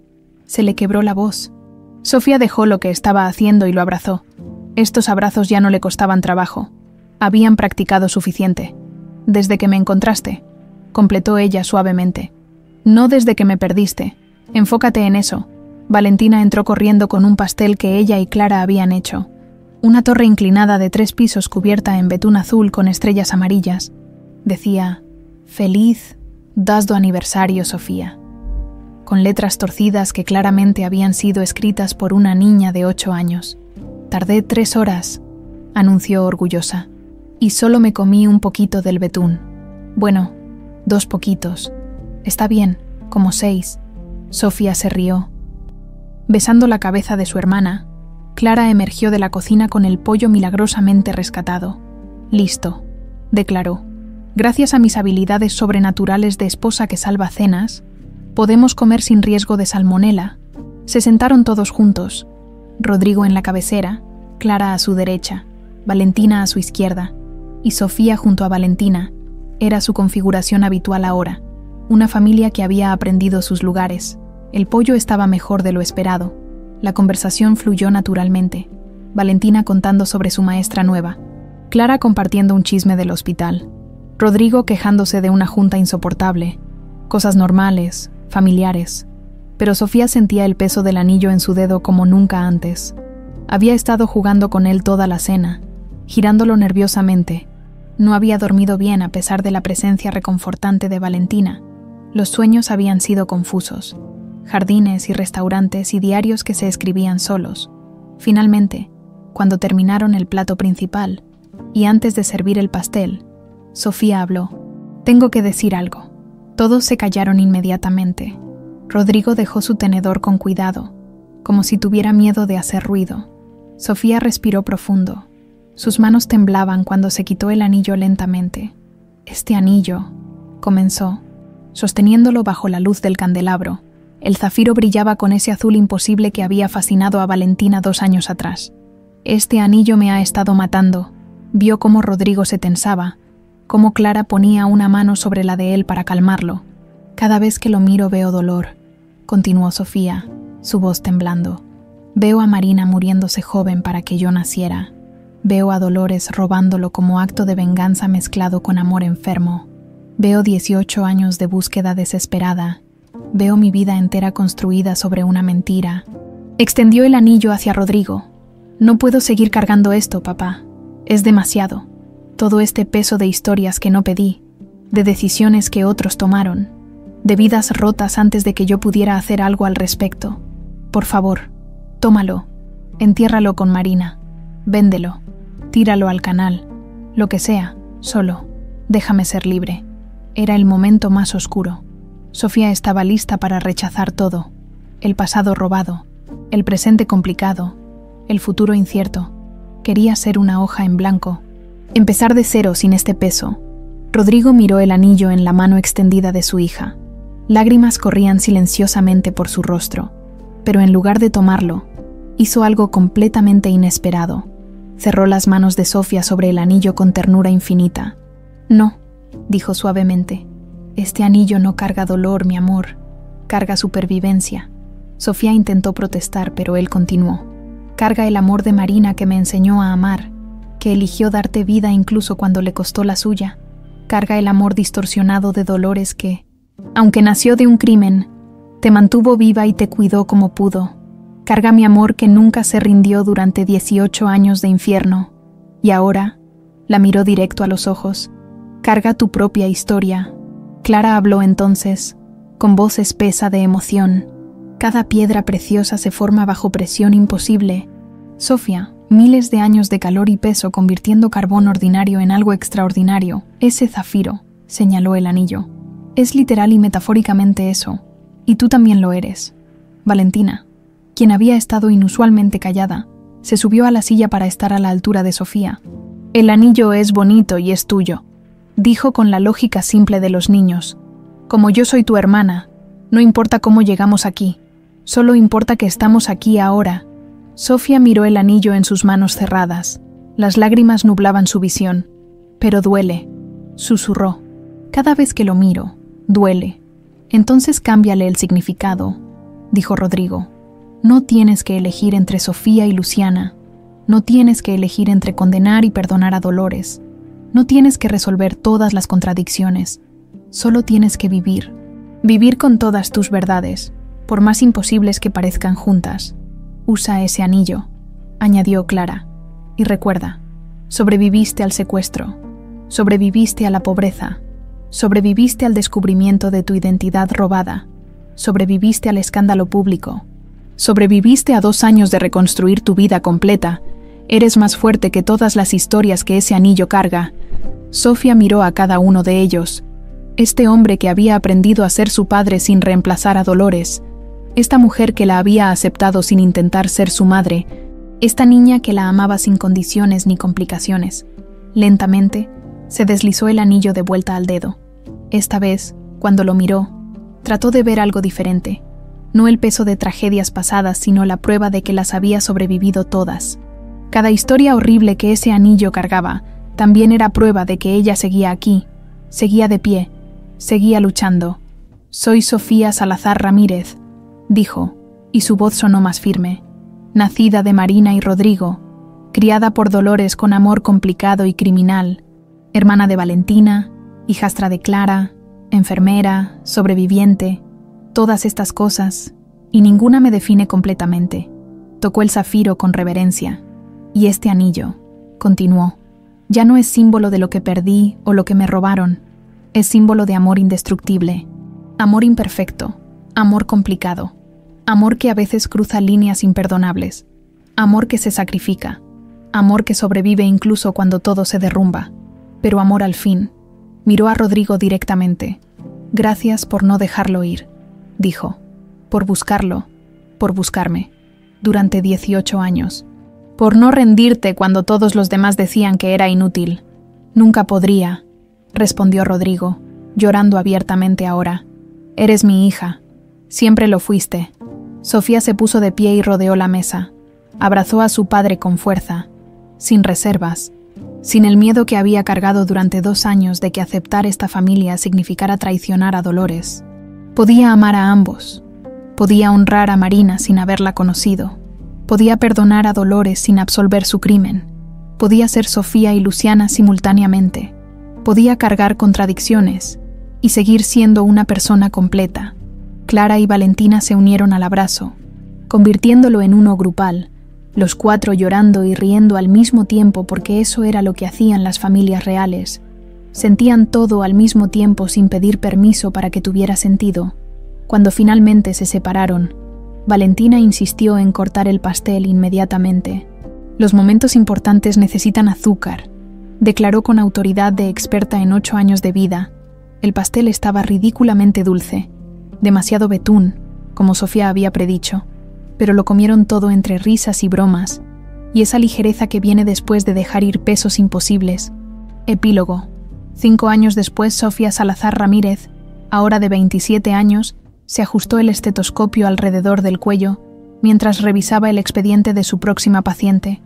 se le quebró la voz. Sofía dejó lo que estaba haciendo y lo abrazó. Estos abrazos ya no le costaban trabajo. Habían practicado suficiente. «Desde que me encontraste», completó ella suavemente. «No desde que me perdiste. Enfócate en eso». Valentina entró corriendo con un pastel que ella y Clara habían hecho. Una torre inclinada de 3 pisos cubierta en betún azul con estrellas amarillas. Decía: «Feliz dasdo aniversario, Sofía», con letras torcidas que claramente habían sido escritas por una niña de 8 años. «Tardé 3 horas», anunció orgullosa, «y solo me comí un poquito del betún. Bueno, 2 poquitos. Está bien, como 6. Sofía se rió. Besando la cabeza de su hermana, Clara emergió de la cocina con el pollo milagrosamente rescatado. «Listo», declaró. «Gracias a mis habilidades sobrenaturales de esposa que salva cenas, podemos comer sin riesgo de salmonela». Se sentaron todos juntos, Rodrigo en la cabecera, Clara a su derecha, Valentina a su izquierda, y Sofía junto a Valentina. Era su configuración habitual ahora, una familia que había aprendido sus lugares. El pollo estaba mejor de lo esperado. La conversación fluyó naturalmente, Valentina contando sobre su maestra nueva, Clara compartiendo un chisme del hospital, Rodrigo quejándose de una junta insoportable, cosas normales, familiares. Pero Sofía sentía el peso del anillo en su dedo como nunca antes. Había estado jugando con él toda la cena, girándolo nerviosamente. No había dormido bien a pesar de la presencia reconfortante de Valentina. Los sueños habían sido confusos. Jardines y restaurantes y diarios que se escribían solos. Finalmente, cuando terminaron el plato principal, y antes de servir el pastel, Sofía habló. «Tengo que decir algo». Todos se callaron inmediatamente. Rodrigo dejó su tenedor con cuidado, como si tuviera miedo de hacer ruido. Sofía respiró profundo. Sus manos temblaban cuando se quitó el anillo lentamente. «Este anillo», comenzó, sosteniéndolo bajo la luz del candelabro. El zafiro brillaba con ese azul imposible que había fascinado a Valentina 2 años atrás. «Este anillo me ha estado matando». Vio cómo Rodrigo se tensaba, cómo Clara ponía una mano sobre la de él para calmarlo. «Cada vez que lo miro veo dolor», continuó Sofía, su voz temblando. «Veo a Marina muriéndose joven para que yo naciera. Veo a Dolores robándolo como acto de venganza mezclado con amor enfermo. Veo 18 años de búsqueda desesperada. Veo mi vida entera construida sobre una mentira». Extendió el anillo hacia Rodrigo. «No puedo seguir cargando esto, papá. Es demasiado. Todo este peso de historias que no pedí, de decisiones que otros tomaron, de vidas rotas antes de que yo pudiera hacer algo al respecto. Por favor, tómalo, entiérralo con Marina, véndelo, tíralo al canal, lo que sea, solo, déjame ser libre». Era el momento más oscuro. Sofía estaba lista para rechazar todo, el pasado robado, el presente complicado, el futuro incierto. Quería ser una hoja en blanco, empezar de cero sin este peso. Rodrigo miró el anillo en la mano extendida de su hija. Lágrimas corrían silenciosamente por su rostro, pero en lugar de tomarlo, hizo algo completamente inesperado. Cerró las manos de Sofía sobre el anillo con ternura infinita. «No», dijo suavemente, Este anillo no carga dolor, mi amor, carga supervivencia. Sofía intentó protestar, pero él continuó. Carga el amor de Marina, que me enseñó a amar, que eligió darte vida incluso cuando le costó la suya. Carga el amor distorsionado de Dolores que, aunque nació de un crimen, te mantuvo viva y te cuidó como pudo. Carga mi amor que nunca se rindió durante 18 años de infierno. Y ahora, la miró directo a los ojos, carga tu propia historia. Clara habló entonces, con voz espesa de emoción. Cada piedra preciosa se forma bajo presión imposible. Sofía, miles de años de calor y peso convirtiendo carbón ordinario en algo extraordinario. Ese zafiro, señaló el anillo. Es literal y metafóricamente eso. Y tú también lo eres. Valentina, quien había estado inusualmente callada, se subió a la silla para estar a la altura de Sofía. El anillo es bonito y es tuyo, dijo con la lógica simple de los niños. Como yo soy tu hermana, no importa cómo llegamos aquí, solo importa que estamos aquí ahora. Sofía miró el anillo en sus manos cerradas. Las lágrimas nublaban su visión. Pero duele, susurró. Cada vez que lo miro, duele. Entonces cámbiale el significado, dijo Rodrigo. No tienes que elegir entre Sofía y Luciana. No tienes que elegir entre condenar y perdonar a Dolores. No tienes que resolver todas las contradicciones. Solo tienes que vivir. Vivir con todas tus verdades, por más imposibles que parezcan juntas. Usa ese anillo, añadió Clara. Y recuerda, sobreviviste al secuestro, sobreviviste a la pobreza, sobreviviste al descubrimiento de tu identidad robada, sobreviviste al escándalo público, sobreviviste a 2 años de reconstruir tu vida completa. Eres más fuerte que todas las historias que ese anillo carga. Sofía miró a cada uno de ellos. Este hombre que había aprendido a ser su padre sin reemplazar a Dolores, esta mujer que la había aceptado sin intentar ser su madre, esta niña que la amaba sin condiciones ni complicaciones. Lentamente, se deslizó el anillo de vuelta al dedo. Esta vez, cuando lo miró, trató de ver algo diferente. No el peso de tragedias pasadas, sino la prueba de que las había sobrevivido todas. Cada historia horrible que ese anillo cargaba también era prueba de que ella seguía aquí, seguía de pie, seguía luchando. Soy Sofía Salazar Ramírez, dijo, y su voz sonó más firme. Nacida de Marina y Rodrigo, criada por Dolores con amor complicado y criminal, hermana de Valentina, hijastra de Clara, enfermera, sobreviviente, todas estas cosas, y ninguna me define completamente. Tocó el zafiro con reverencia. Y este anillo, continuó, ya no es símbolo de lo que perdí o lo que me robaron, es símbolo de amor indestructible, amor imperfecto, amor complicado, amor que a veces cruza líneas imperdonables, amor que se sacrifica, amor que sobrevive incluso cuando todo se derrumba, pero amor al fin. Miró a Rodrigo directamente. Gracias por no dejarlo ir, dijo, por buscarlo, por buscarme, durante 18 años. Por no rendirte cuando todos los demás decían que era inútil. Nunca podría, respondió Rodrigo, llorando abiertamente ahora. Eres mi hija. Siempre lo fuiste. Sofía se puso de pie y rodeó la mesa. Abrazó a su padre con fuerza, sin reservas, sin el miedo que había cargado durante 2 años de que aceptar esta familia significara traicionar a Dolores. Podía amar a ambos. Podía honrar a Marina sin haberla conocido. Podía perdonar a Dolores sin absolver su crimen. Podía ser Sofía y Luciana simultáneamente. Podía cargar contradicciones y seguir siendo una persona completa. Clara y Valentina se unieron al abrazo, convirtiéndolo en uno grupal, los 4 llorando y riendo al mismo tiempo porque eso era lo que hacían las familias reales. Sentían todo al mismo tiempo sin pedir permiso para que tuviera sentido. Cuando finalmente se separaron, Valentina insistió en cortar el pastel inmediatamente. Los momentos importantes necesitan azúcar, declaró con autoridad de experta en 8 años de vida. El pastel estaba ridículamente dulce, demasiado betún, como Sofía había predicho, pero lo comieron todo entre risas y bromas, y esa ligereza que viene después de dejar ir pesos imposibles. Epílogo. 5 años después, Sofía Salazar Ramírez, ahora de 27 años, se ajustó el estetoscopio alrededor del cuello mientras revisaba el expediente de su próxima paciente,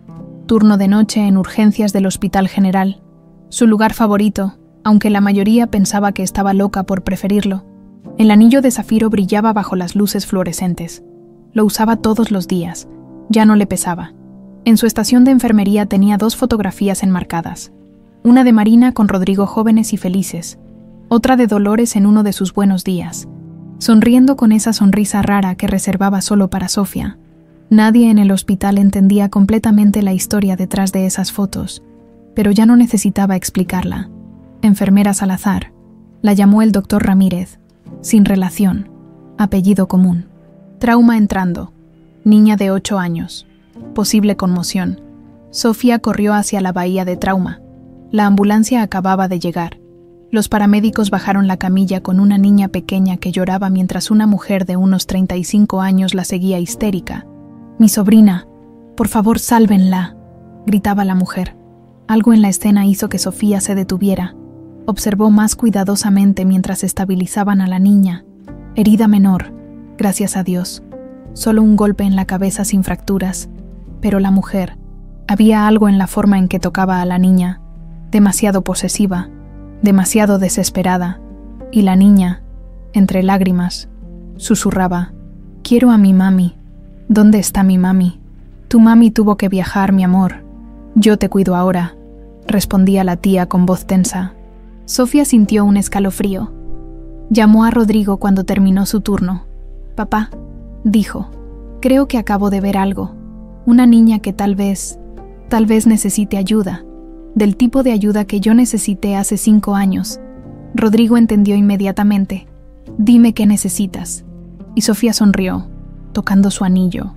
turno de noche en urgencias del Hospital General. Su lugar favorito, aunque la mayoría pensaba que estaba loca por preferirlo. El anillo de zafiro brillaba bajo las luces fluorescentes. Lo usaba todos los días. Ya no le pesaba. En su estación de enfermería tenía 2 fotografías enmarcadas. Una de Marina con Rodrigo jóvenes y felices. Otra de Dolores en uno de sus buenos días, sonriendo con esa sonrisa rara que reservaba solo para Sofía. Nadie en el hospital entendía completamente la historia detrás de esas fotos, pero ya no necesitaba explicarla. Enfermera Salazar. La llamó el doctor Ramírez. Sin relación. Apellido común. Trauma entrando. Niña de 8 años. Posible conmoción. Sofía corrió hacia la bahía de trauma. La ambulancia acababa de llegar. Los paramédicos bajaron la camilla con una niña pequeña que lloraba mientras una mujer de unos 35 años la seguía histérica. «Mi sobrina, por favor, sálvenla», gritaba la mujer. Algo en la escena hizo que Sofía se detuviera. Observó más cuidadosamente mientras estabilizaban a la niña. Herida menor, gracias a Dios. Solo un golpe en la cabeza sin fracturas. Pero la mujer, había algo en la forma en que tocaba a la niña. Demasiado posesiva, demasiado desesperada. Y la niña, entre lágrimas, susurraba: «Quiero a mi mami. ¿Dónde está mi mami? Tu mami tuvo que viajar, mi amor. Yo te cuido ahora», respondía la tía con voz tensa. Sofía sintió un escalofrío. Llamó a Rodrigo cuando terminó su turno. «Papá», dijo, «creo que acabo de ver algo. Una niña que tal vez necesite ayuda, del tipo de ayuda que yo necesité hace 5 años». Rodrigo entendió inmediatamente. «Dime qué necesitas». Y Sofía sonrió, tocando su anillo.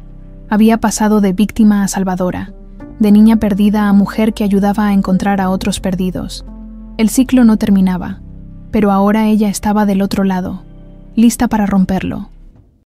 Había pasado de víctima a salvadora, de niña perdida a mujer que ayudaba a encontrar a otros perdidos. El ciclo no terminaba, pero ahora ella estaba del otro lado, lista para romperlo.